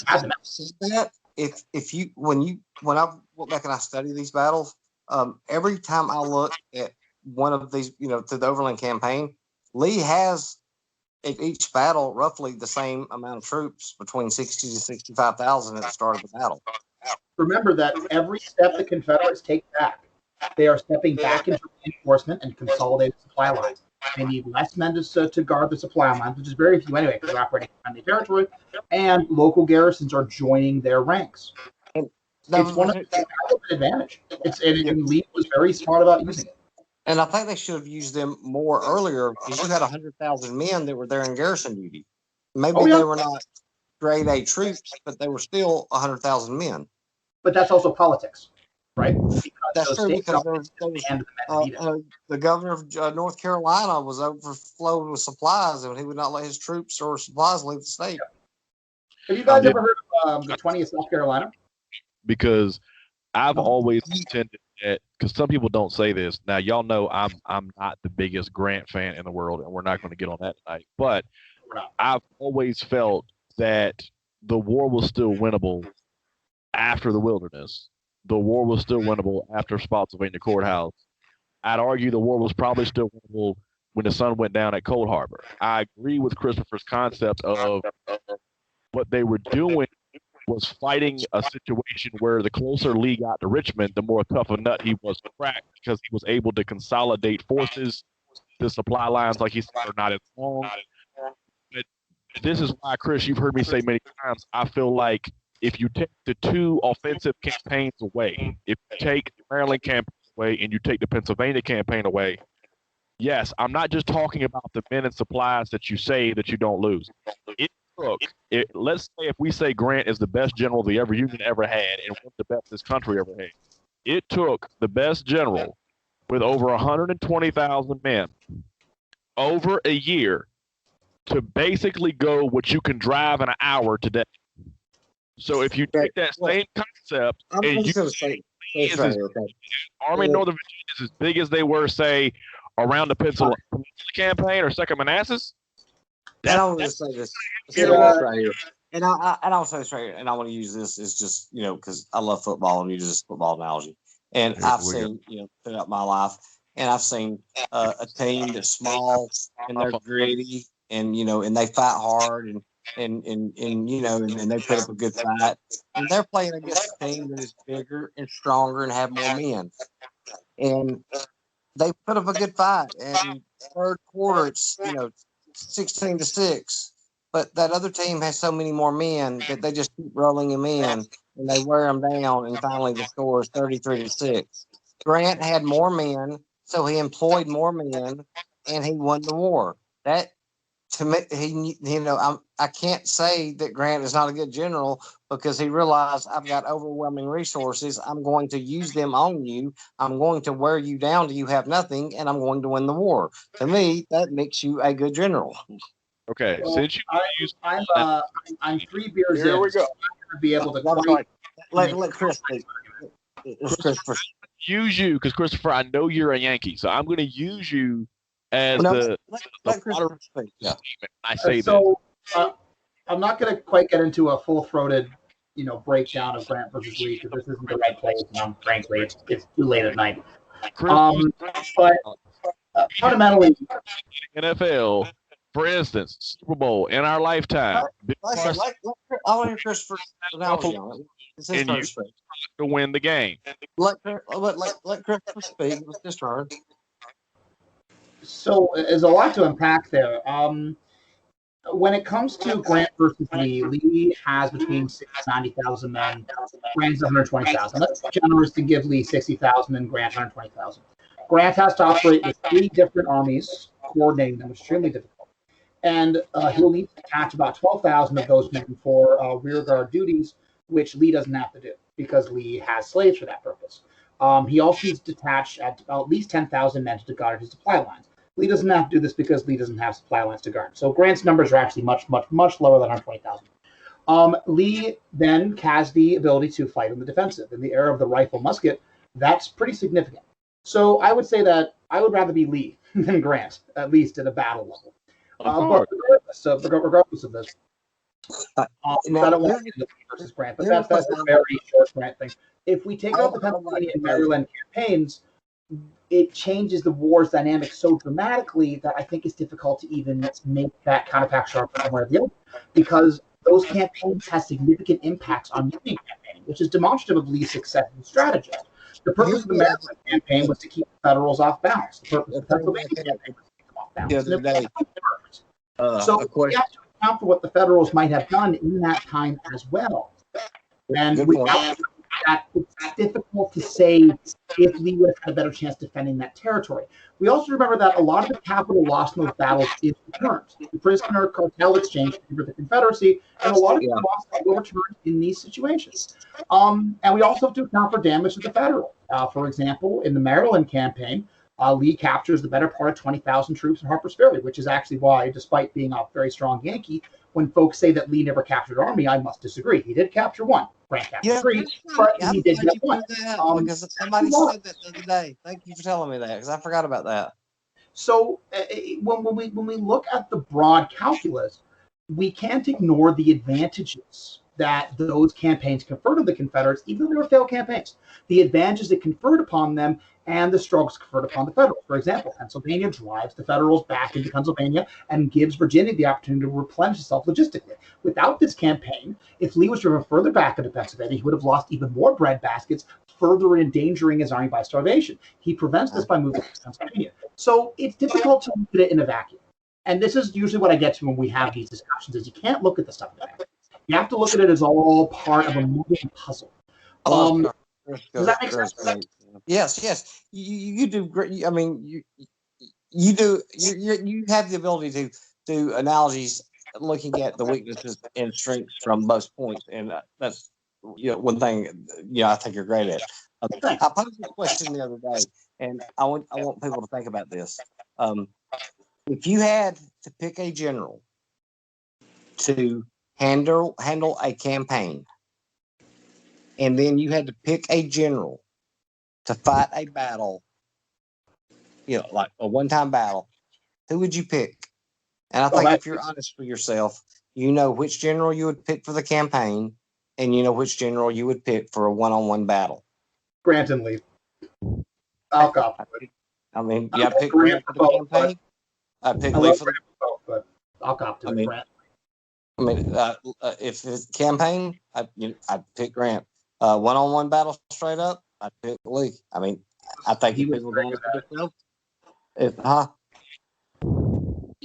that if you when I went back and I study these battles, every time I look at one of these, to the Overland Campaign, Lee has at each battle roughly the same amount of troops, between 60 to 65,000 at the start of the battle. Remember that every step the Confederates take back, they are stepping back into reinforcement and consolidated supply lines. They need less men to guard the supply lines, which is very few anyway, because they're operating in friendly territory, and local garrisons are joining their ranks. It's one of the advantage. And Lee was very smart about using it. And I think they should have used them more earlier, because you had 100,000 men that were there in garrison duty. Maybe they were not grade A troops, but they were still 100,000 men. But that's also politics, right? That's true, because the governor of North Carolina was overflowed with supplies, and he would not let his troops or supplies leave the state. Have you guys ever heard of the 20th South Carolina? Because I've always contended that, because some people don't say this. Now, y'all know I'm not the biggest Grant fan in the world, and we're not going to get on that tonight. But I've always felt that the war was still winnable after the Wilderness. The war was still winnable after Spotsylvania Courthouse. I'd argue the war was probably still winnable when the sun went down at Cold Harbor. I agree with Christopher's concept of what they were doing was fighting a situation where the closer Lee got to Richmond, the more tough a nut he was to crack, because he was able to consolidate forces. The supply lines, like he said, are not as long. But this is why, Chris, you've heard me say many times, I feel like if you take the two offensive campaigns away, if you take the Maryland campaign away and you take the Pennsylvania campaign away, yes, I'm not just talking about the men and supplies that you say that you don't lose. Let's say if we say Grant is the best general the Union ever had and one of the best this country ever had, it took the best general with over 120,000 men over a year to basically go what you can drive in an hour today. So if you take that same concept and you say Army Northern Virginia is as big as they were, say, around the Pennsylvania campaign or Second Manassas. And I want to say this right here. And I'll say this right here. And I want to use this as just, because I love football and use this football analogy. And I've seen, throughout my life, and I've seen a team that's small and they're gritty and, and they fight hard and they put up a good fight. And they're playing against a team that is bigger and stronger and have more men. And they put up a good fight. And third quarter, it's, 16-6. But that other team has so many more men that they just keep rolling them in and they wear them down. And finally the score is 33-6. Grant had more men, so he employed more men and he won the war. That, to me, I can't say that Grant is not a good general, because he realized I've got overwhelming resources. I'm going to use them on you. I'm going to wear you down till you have nothing, and I'm going to win the war. To me, that makes you a good general. Okay, well, since I'm 3 beers Here in. we go. So I'm be able to Let Chris speak. Use you, because Christopher, I know you're a Yankee, so I'm going to use you as let Chris speak. Yeah. I say so, I'm not going to quite get into a full-throated, breakdown of Grant versus Lee, because this isn't the right place, and frankly, it's too late at night. But fundamentally, NFL, for instance, Super Bowl in our lifetime, I want to hear Christopher's analogy on it. It's his turn to speak. To win the game. Let Christopher speak. It's his turn. So there's a lot to unpack there. When it comes to Grant versus Lee, Lee has between 60,000 and 90,000 men. Grant has 120,000. That's generous to give Lee 60,000 and Grant 120,000. Grant has to operate with 3 different armies coordinating them was extremely difficult. And he'll need to detach about 12,000 of those men for rear guard duties, which Lee doesn't have to do because Lee has slaves for that purpose. He also needs to detach at least 10,000 men to guard his supply lines. Lee doesn't have to do this because Lee doesn't have supply lines to guard. So Grant's numbers are actually much, much, much lower than 120,000. Lee then has the ability to fight in the defensive. In the era of the rifle musket, that's pretty significant. So I would say that I would rather be Lee than Grant, at least at a battle level. But regardless of this, I don't want to get into versus Grant, but that's a very short Grant thing. If we take out the Pennsylvania and Maryland campaigns, it changes the war's dynamic so dramatically that I think it's difficult to even make that counterfactual one way or the other, because those campaigns have significant impacts on Union campaign, which is demonstrative of Lee's success and strategy. The purpose of the Maryland campaign was to keep the Federals off balance. The purpose of the Pennsylvania campaign was to keep them off balance. So we have to account for what the Federals might have done in that time as well. And without that, it's difficult to say if Lee would have had a better chance defending that territory. We also remember that a lot of the capital lost in those battles is returned. The prisoner cartel exchange for the Confederacy, and a lot of the lost were returned in these situations. And we also have to account for damage to the Federal. For example, in the Maryland campaign, Lee captures the better part of 20,000 troops in Harper's Ferry, which is actually why, despite being a very strong Yankee, when folks say that Lee never captured Army, I must disagree. He did capture one. Grant captured three, but he did get one. Because somebody said that the other day. Thank you for telling me that, because I forgot about that. So when we look at the broad calculus, we can't ignore the advantages that those campaigns conferred on the Confederates, even though they were failed campaigns. The advantages it conferred upon them and the struggles conferred upon the Federals. For example, Pennsylvania drives the Federals back into Pennsylvania and gives Virginia the opportunity to replenish itself logistically. Without this campaign, if Lee was driven further back into Pennsylvania, he would have lost even more bread baskets, further endangering his army by starvation. He prevents this by moving to Pennsylvania. So it's difficult to look at it in a vacuum. And this is usually what I get to when we have these discussions, is you can't look at the stuff in a vacuum. You have to look at it as all part of a moving puzzle. Does that make sense? Yes. You do great. I mean, you do. You have the ability to do analogies, looking at the weaknesses and strengths from both points, and that's one thing. I think you're great at. I posed this question the other day, and I want people to think about this. If you had to pick a general to handle a campaign, and then you had to pick a general to fight a battle, like a one-time battle, who would you pick? And I think if you're honest with yourself, you know which general you would pick for the campaign, and you know which general you would pick for a one-on-one battle. Grant and Lee. I'll copy. I mean, I pick Grant for the campaign. I pick Lee for the both, but I'll copy Grant. I mean, if it's campaign, I'd pick Grant. One-on-one battle straight up, I'd pick Lee. I mean, I think if people don't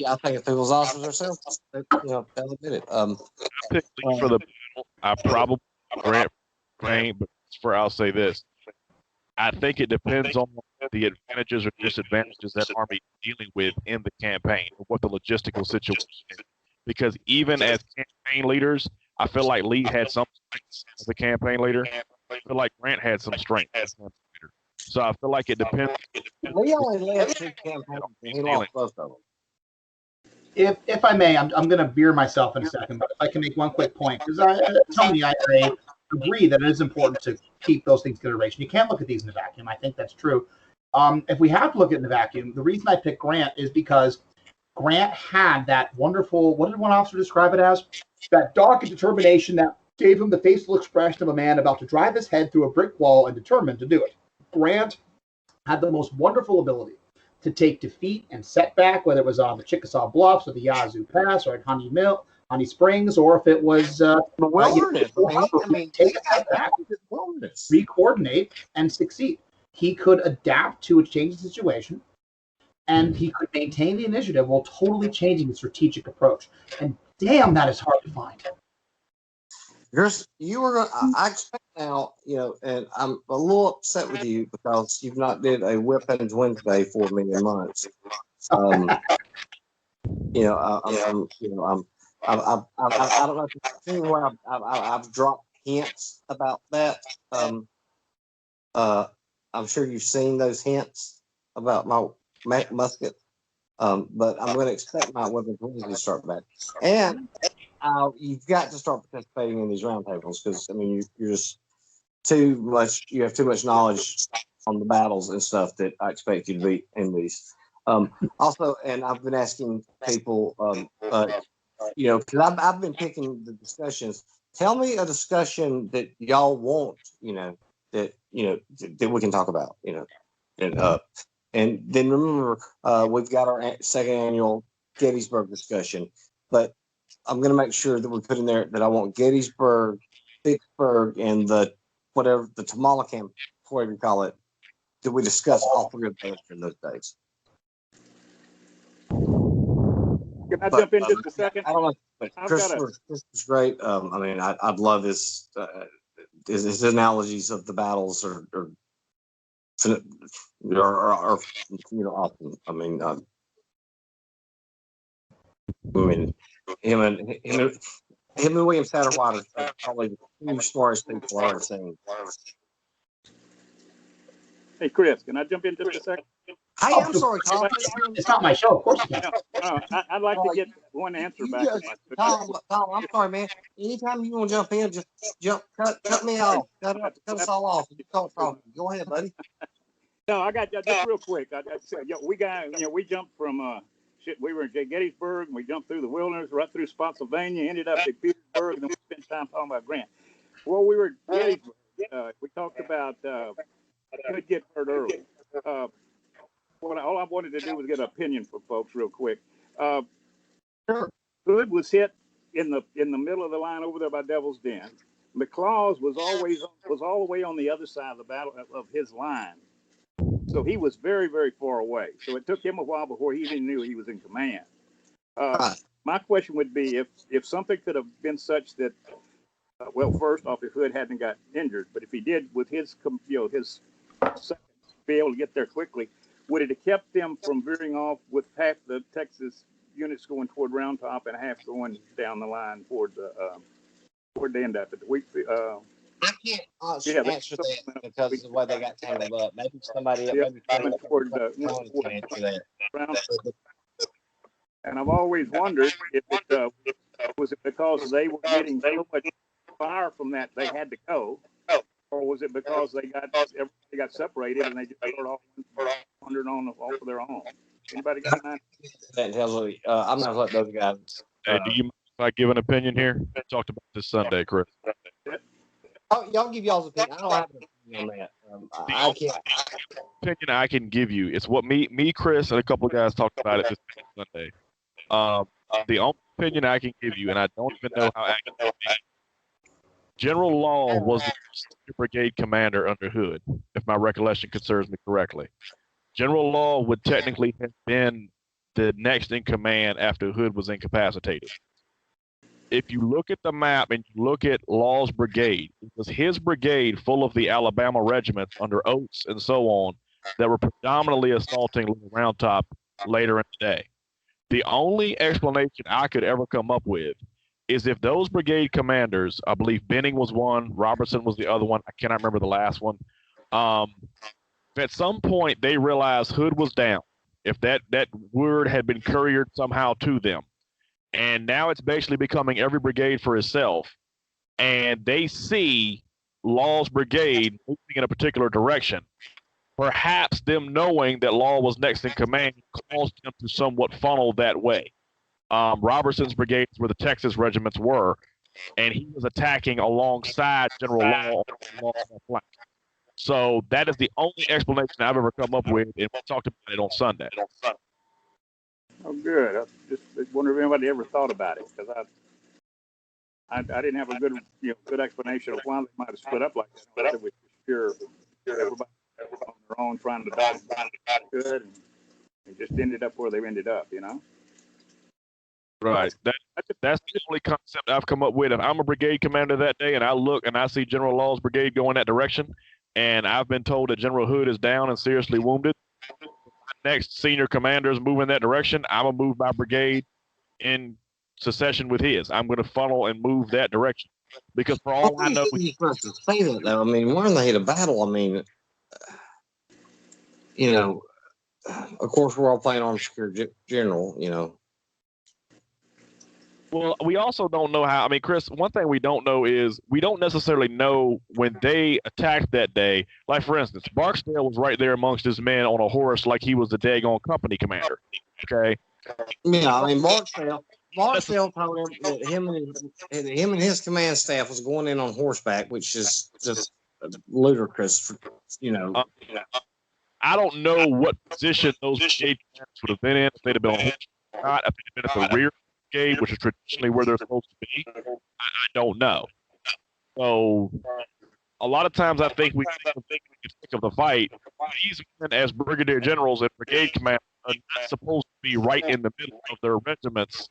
I think if people's honest with themselves, they'll admit it. I pick Lee for the battle. I probably Grant campaign, but I'll say this. I think it depends on the advantages or disadvantages that Army is dealing with in the campaign, or what the logistical situation is. Because even as campaign leaders, I feel like Lee had some strengths as a campaign leader. I feel like Grant had some strength as a campaign leader. So I feel like it depends. Lee only led 2 campaigns, and he lost both of them. If I may, I'm going to veer myself in a second, but if I can make one quick point, because Tony, I agree that it is important to keep those things in consideration. You can't look at these in a vacuum. I think that's true. If we have to look at it in a vacuum, the reason I picked Grant is because Grant had that wonderful, what did one officer describe it as? That dogged determination that gave him the facial expression of a man about to drive his head through a brick wall and determined to do it. Grant had the most wonderful ability to take defeat and setback, whether it was on the Chickasaw Bluffs or the Yazoo Pass or at Honey Springs, or if it was the wilderness. Take a step back, re-coordinate, and succeed. He could adapt to a changing situation, and he could maintain the initiative while totally changing the strategic approach. And damn, that is hard to find. You were going. I expect now, and I'm a little upset with you because you've not did a Weapons Wednesday for me in months. Um, you know, I don't know if you've seen where I've dropped hints about that. I'm sure you've seen those hints about my musket. But I'm going to expect my weapons to start back. And you've got to start participating in these roundtables because, I mean, you're just you have too much knowledge on the battles and stuff that I expect you to be in these. Also, and I've been asking people, because I've been picking the discussions. Tell me a discussion that y'all want, that we can talk about, and then remember, we've got our second annual Gettysburg discussion, but I'm going to make sure that we put in there that I want Gettysburg, Vicksburg, and the Tamala camp, whatever you call it, that we discuss all three of those in those days. Can I jump in just a second? I don't know, but Christopher was great. I mean, I'd love his analogies of the battles are awesome. I mean, him and William Satterwhite are probably the two smartest people I've ever seen. Hey, Chris, can I jump in just a second? Hey, I'm sorry, Tom. It's not my show, of course you can. I'd like to get one answer back. Tom, I'm sorry, man. Anytime you want to jump in, just cut me off. Cut us all off. You start talking. Go ahead, buddy. No, I got just real quick. We jumped from we were in Gettysburg, and we jumped through the wilderness, right through Spotsylvania, ended up at Petersburg, and then we spent time talking about Grant. Well, we were at Gettysburg. We talked about could get hurt early. All I wanted to do was get an opinion from folks real quick. Sure. Hood was hit in the middle of the line over there by Devil's Den. McLaws was all the way on the other side of the battle of his line. So he was very, very far away. So it took him a while before he even knew he was in command. My question would be if something could have been such that, first off, if Hood hadn't got injured, but if he did with his seconds be able to get there quickly, would it have kept them from veering off with half the Texas units going toward Round Top and half going down the line toward the end of it? I can't answer that because of the way they got tangled up. Maybe somebody else can answer that. And I've always wondered if it was it because they were getting so much fire from that they had to go, or was it because everybody got separated and they just wandering on off of their own? Anybody got an idea? I'm not letting those guys. Hey, do you mind if I give an opinion here? We talked about this Sunday, Chris. Y'all give y'all's opinion. I don't have an opinion on that. I can't. Opinion I can give you. It's what me, Chris, and a couple of guys talked about it this Sunday. The only opinion I can give you, and I don't even know how accurate it is, General Law was the brigade commander under Hood, if my recollection serves me correctly. General Law would technically have been the next in command after Hood was incapacitated. If you look at the map and you look at Law's brigade, it was his brigade full of the Alabama regiments under Oates and so on that were predominantly assaulting Little Round Top later in the day. The only explanation I could ever come up with is if those brigade commanders, I believe Benning was one, Robertson was the other one, I cannot remember the last one. At some point they realized Hood was down, if that word had been couriered somehow to them. And now it's basically becoming every brigade for itself. And they see Law's brigade moving in a particular direction. Perhaps them knowing that Law was next in command caused them to somewhat funnel that way. Robertson's brigades where the Texas regiments were, and he was attacking alongside General Law on the flank. So that is the only explanation I've ever come up with, and we talked about it on Sunday. Oh, good. I just wonder if anybody ever thought about it, because I didn't have a good explanation of why they might have split up like that. It was pure everybody on their own trying to dodge good, and just ended up where they ended up, Right. That's the only concept I've come up with. If I'm a brigade commander that day and I look and I see General Law's brigade going that direction, and I've been told that General Hood is down and seriously wounded, next senior commanders move in that direction, I'm gonna move my brigade in succession with his. I'm gonna funnel and move that direction because for all I know, You're supposed to say that though. I mean, we're in the heat of battle. I mean, you know, of course, we're all playing Armed Security General. You know, well, we also don't know how. I mean, Chris, one thing we don't know is we don't necessarily know when they attacked that day. Like, for instance, Barksdale was right there amongst his men on a horse like he was the daggone company commander. Okay. yeah. I mean, Barksdale told him that him and his command staff was going in on horseback, which is just ludicrous. You know, I don't know what position those brigade commanders would have been in if they'd have been on horse or not. If they'd have been at the rear brigade, which is traditionally where they're supposed to be. I don't know. So a lot of times I think we think of the fight. These men as brigadier generals and brigade commanders are not supposed to be right in the middle of their regiments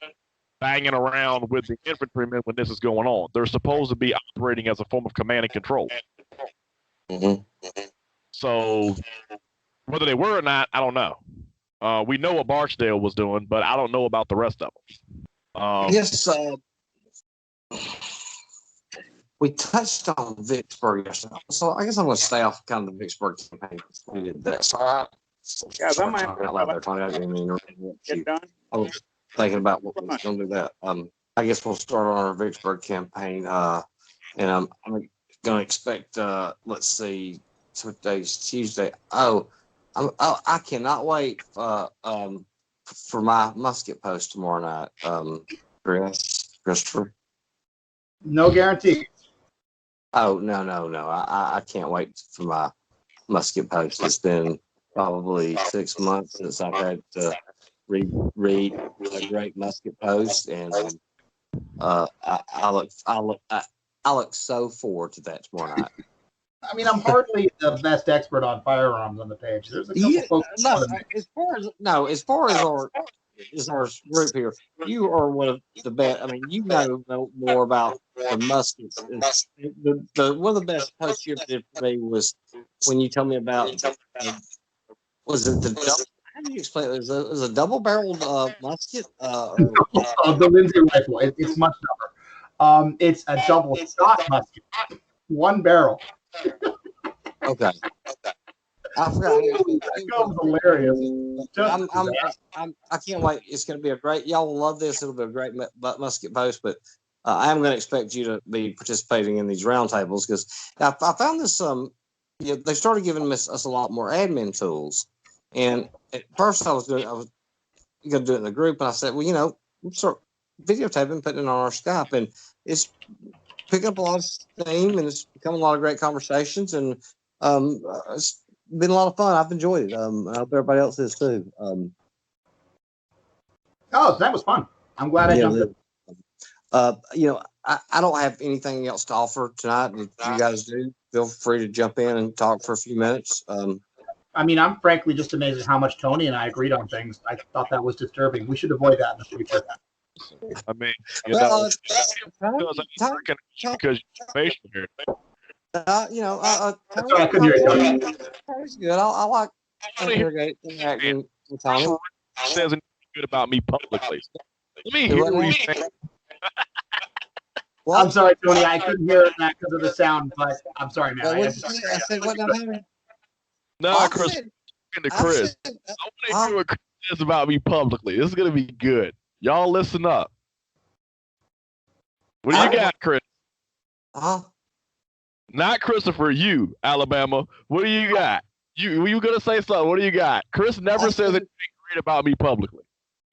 banging around with the infantrymen when this is going on. They're supposed to be operating as a form of command and control. Mhm. So whether they were or not, I don't know. We know what Barksdale was doing, but I don't know about the rest of them. Yes, we touched on Vicksburg yesterday, so I guess I'm going to stay off kind of the Vicksburg campaign. We did that. So Yeah, that might- talking out loud there, Tony. I didn't mean to interrupt you. Get done. I was thinking about what we're going to do that. I guess we'll start on our Vicksburg campaign, and I'm going to expect. Let's see, today's Tuesday. I cannot wait for my musket post tomorrow night. Christopher. No guarantee. Oh no. I can't wait for my musket post. It's been probably 6 months since I've had to read a great musket post, and I look so forward to that tomorrow night. I mean, I'm hardly the best expert on firearms on the page. There's a couple folks. As far as our group here, you are one of the best. I mean, you know more about the muskets. The one of the best posts you ever did for me was when you told me about. Was it the double? How do you explain it? It was a double-barreled musket. The Lindsay rifle. It's much tougher. It's a double shot musket, one barrel. Okay. I forgot. That was hilarious. I can't wait. It's going to be a great. Y'all will love this. It'll be a great musket post. But I am going to expect you to be participating in these roundtables because I found this. They started giving us a lot more admin tools. And at first, I was going to do it in the group, and I said, well, we'll start videotaping, putting it on our Skype, and it's picking up a lot of steam, and it's become a lot of great conversations, and it's been a lot of fun. I've enjoyed it. I hope everybody else is too. That was fun. I'm glad I jumped in. I don't have anything else to offer tonight. If you guys do, feel free to jump in and talk for a few minutes. I mean, I'm frankly just amazed at how much Tony and I agreed on things. I thought that was disturbing. We should avoid that in the future. I mean, Well, because you're patient here. Sorry, I couldn't hear you, Tony. That's good. I like interacting with Tony. Says anything good about me publicly. Let me hear what you think. Well, I'm sorry, Tony. I couldn't hear that because of the sound, but I'm sorry, man. I said what now, Henry? No, Chris. To Chris. I want to hear what Chris says about me publicly. This is gonna be good. Y'all listen up. What do you got, Chris? Not Christopher, you, Alabama. What do you got? Were you gonna say something? What do you got? Chris never says anything great about me publicly.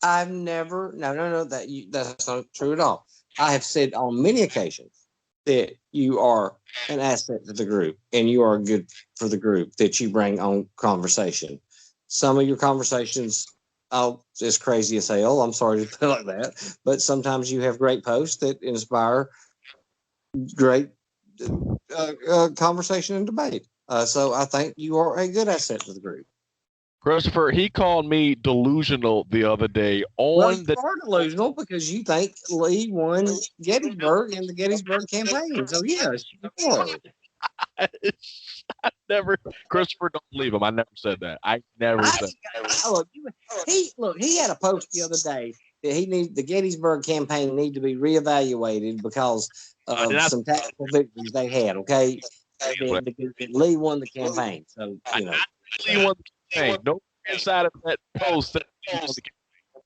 I've never. No. That's not true at all. I have said on many occasions that you are an asset to the group and you are good for the group, that you bring on conversation. Some of your conversations, as crazy as hell. I'm sorry to put it like that, but sometimes you have great posts that inspire great conversation and debate. So I think you are a good asset to the group. Christopher, he called me delusional the other day You are delusional because you think Lee won Gettysburg in the Gettysburg campaign. So yes, you are. Never, Christopher, don't believe him. I never said that. I never said He had a post the other day that the Gettysburg campaign need to be reevaluated because of Did I- some tactical victories they had. Okay, Lee won the campaign, so you know. Lee won the campaign. No inside of that post said he won the campaign.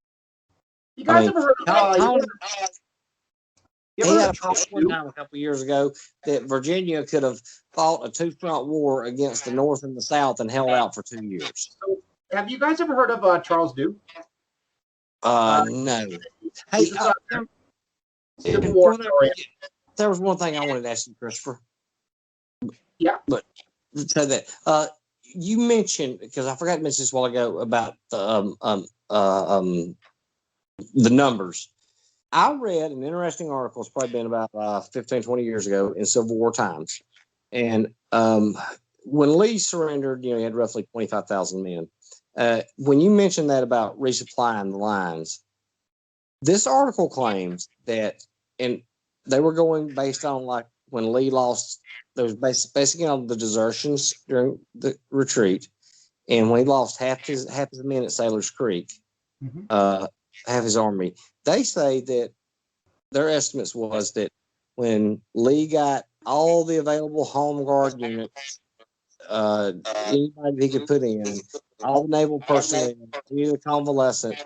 You guys ever heard of? You He ever heard had of a post one time a couple of years ago that Virginia could have fought a two-front war against the North and the South and held out for 2 years. Have you guys ever heard of Charles Dew? No. Hey, He's a Civil War historian. there was one thing I wanted to ask you, Christopher. Yeah. But so that you mentioned, because I forgot to mention this a while ago about the numbers. I read an interesting article. It's probably been about 15, 20 years ago in Civil War times. And when Lee surrendered, he had roughly 25,000 men. When you mentioned that about resupplying the lines, this article claims that, and they were going based on like when Lee lost, there was basically on the desertions during the retreat, and when he lost half his men at Sailor's Creek, half his army. They say that their estimates was that when Lee got all the available home guard units, anybody he could put in, all the naval personnel, any of the convalescent,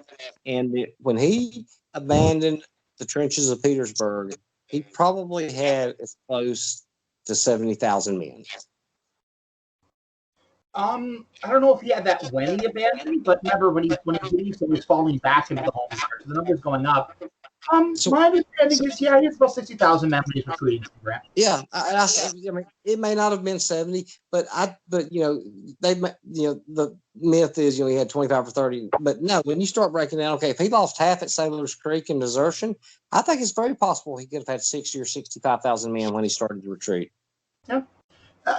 and when he abandoned the trenches of Petersburg, he probably had as close to 70,000 men. I don't know if he had that when he abandoned, but remember when he did, so he was falling back into the home guard. So the number's going up. My understanding is, he has about 60,000 men when he's recruiting. Yeah, I mean, it may not have been 70, but the myth is, he had 25 or 30. But no, when you start breaking down, okay, if he lost half at Sailor's Creek in desertion, I think it's very possible he could have had 60 or 65,000 men when he started to retreat. Yeah.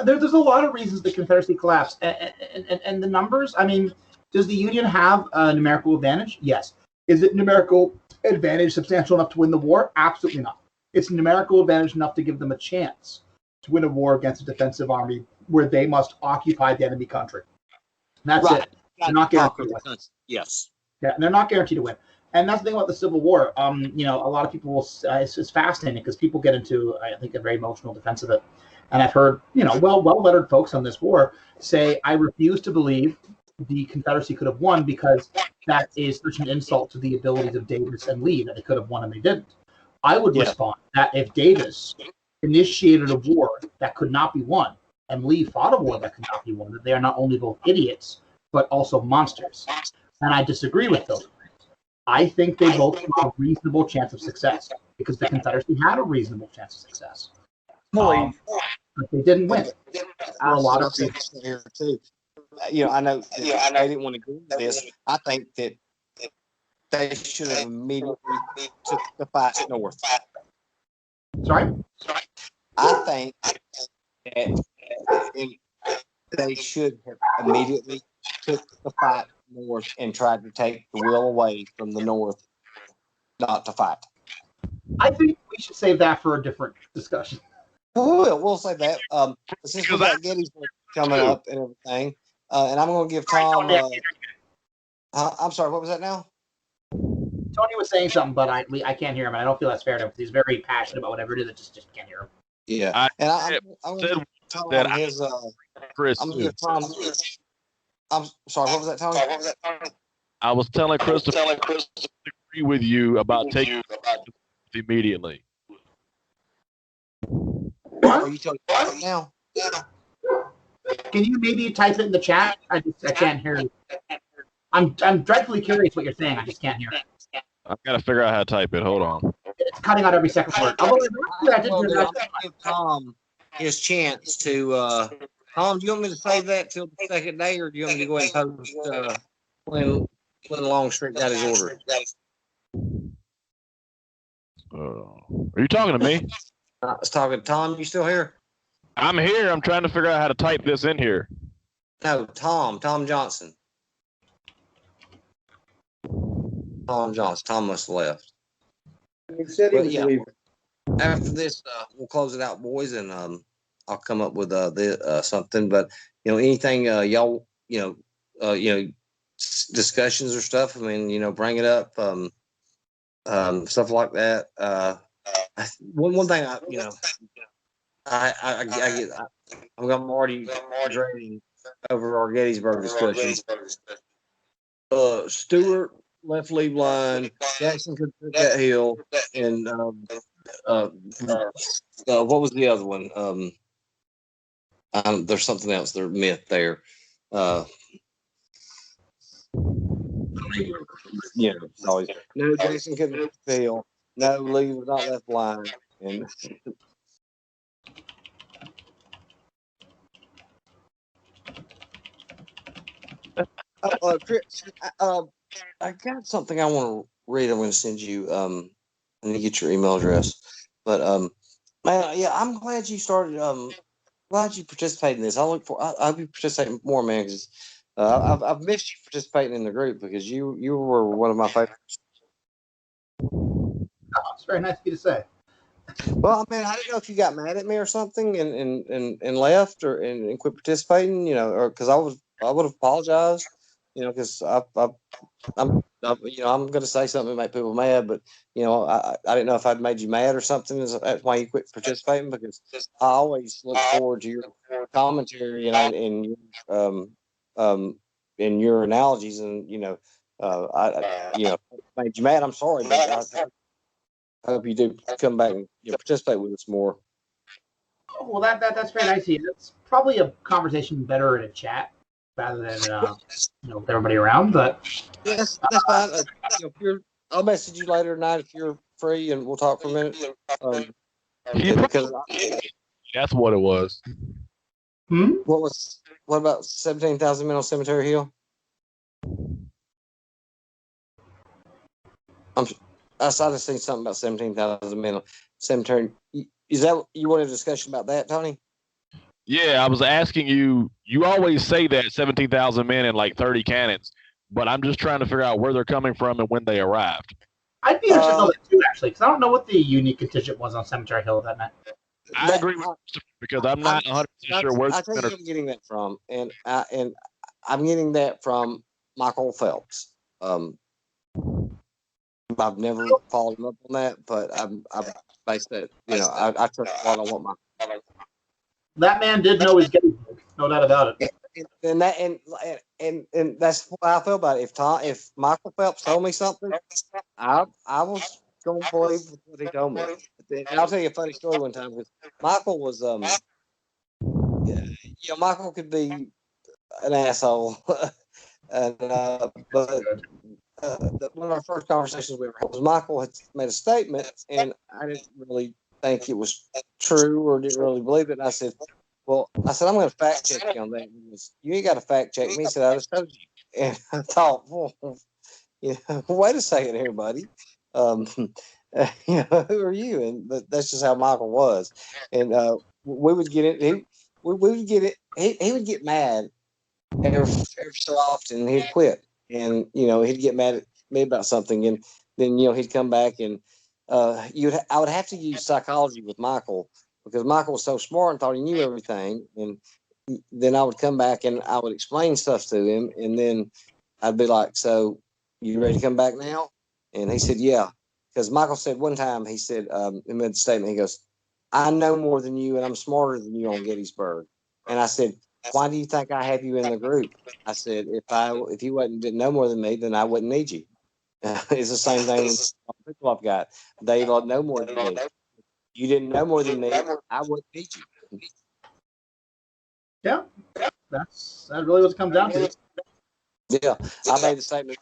There's a lot of reasons the Confederacy collapsed, and the numbers. I mean, does the Union have a numerical advantage? Yes. Is it numerical advantage substantial enough to win the war? Absolutely not. It's numerical advantage enough to give them a chance to win a war against a defensive army where they must occupy the enemy country. And that's Right. it. They're not guaranteed to win. Yes. Yeah, and they're not guaranteed to win. And that's the thing about the Civil War. A lot of people will. It's fascinating because people get into, I think, a very emotional defense of it. And I've heard, well-lettered folks on this war say, I refuse to believe the Confederacy could have won because that is such an insult to the abilities of Davis and Lee that they could have won and they didn't. I would respond that if Davis initiated a war that could not be won and Lee fought a war that could not be won, that they are not only both idiots, but also monsters. And I disagree with those. I think they both have a reasonable chance of success because the Confederacy had a reasonable chance of success. But they didn't win. For a lot of reasons. Here too. I know I didn't want to agree with this. I think that they should have immediately took the fight north. Sorry? I think that they should have immediately took the fight north and tried to take the will away from the north not to fight. I think we should save that for a different discussion. We'll say that. Since we got Gettysburg coming up and everything, and I'm going to give Tom. I'm sorry. What was that now? Tony was saying something, but I can't hear him, and I don't feel that's fair to him because he's very passionate about whatever it is. I just can't hear him. Yeah, I'm going to Tom his. Chris, I'm going to give Tom. I'm sorry. What was that, Tony? I was telling Chris to agree with you about taking immediately. Are you telling me right now? Can you maybe type it in the chat? I can't hear you. I'm dreadfully curious what you're saying. I just can't hear it. I've got to figure out how to type it. Hold on. It's cutting out every second word. Although I did hear that. Give Tom his chance to. Tom, do you want me to save that till the second day, or do you want me to go ahead and post when Longstreet got his order? Are you talking to me? I was talking to Tom. You still here? I'm here. I'm trying to figure out how to type this in here. No, Tom Johnson. Tom Johnson. Tom must have left. He said he was leaving. After this, we'll close it out, boys, and I'll come up with something. But anything y'all discussions or stuff. I mean, bring it up. Stuff like that. One thing I'm already dreading over our Gettysburg discussion. Stewart left leave line. Jackson could put that hill, and what was the other one? There's something else. There's myth there. It's always no. Jackson couldn't put the hill. No, Lee was not left line, and. Chris, I got something I want to read. I'm going to send you. I need to get your email address. But man, yeah, I'm glad you started. Glad you participated in this. I'll be participating more, man. Because I've missed you participating in the group because you were one of my favorites. Oh, it's very nice of you to say. Well, man, I didn't know if you got mad at me or something and left and quit participating. Or because I would have apologized. Because I'm going to say something to make people mad, but I didn't know if I'd made you mad or something. That's why you quit participating, because I always look forward to your commentary and your analogies, and I made you mad. I'm sorry, but I hope you do come back and participate with us more. Oh, well, that's very nice of you. It's probably a conversation better in a chat rather than with everybody around. But yes, that's fine. I'll message you later tonight if you're free, and we'll talk for a minute. Because That's what it was. What about 17,000 Men on Cemetery Hill? I just seen something about 17,000 Men on Cemetery. Is that you wanted a discussion about that, Tony? Yeah, I was asking you. You always say that 17,000 men and like 30 cannons, but I'm just trying to figure out where they're coming from and when they arrived. I'd be interested to know that too, actually, because I don't know what the unique contingent was on Cemetery Hill that night. I agree with because I'm not 100% sure where I'm getting that from, and I'm getting that from Michael Phelps. I've never followed him up on that, but I've based that. I trust a lot on what my. That man did know his Gettysburg, no doubt about it. And that's how I feel about it. If Michael Phelps told me something, I was going to believe what he told me. And I'll tell you a funny story one time, because Michael was Michael could be an asshole, and but one of our first conversations we ever had was Michael had made a statement, and I didn't really think it was true or didn't really believe it. And I said, I'm going to fact check you on that. You ain't got to fact check me. He said, I just told you. And I thought, wait a second here, buddy. Who are you? And that's just how Michael was. And we would get it. We would get it. He would get mad every so often. He'd quit, and he'd get mad at me about something, and then he'd come back, and I would have to use psychology with Michael, because Michael was so smart and thought he knew everything. And then I would come back and I would explain stuff to him, and then I'd be like, "So you ready to come back now?" And he said, "Yeah." Because Michael said one time, he said, he made a statement. He goes, "I know more than you, and I'm smarter than you on Gettysburg." And I said, "Why do you think I have you in the group?" I said, "If you didn't know more than me, then I wouldn't need you." It's the same thing with people I've got. They know more than me. You didn't know more than me, I wouldn't need you. Yeah, that's really what it comes down to. Yeah, I made the statement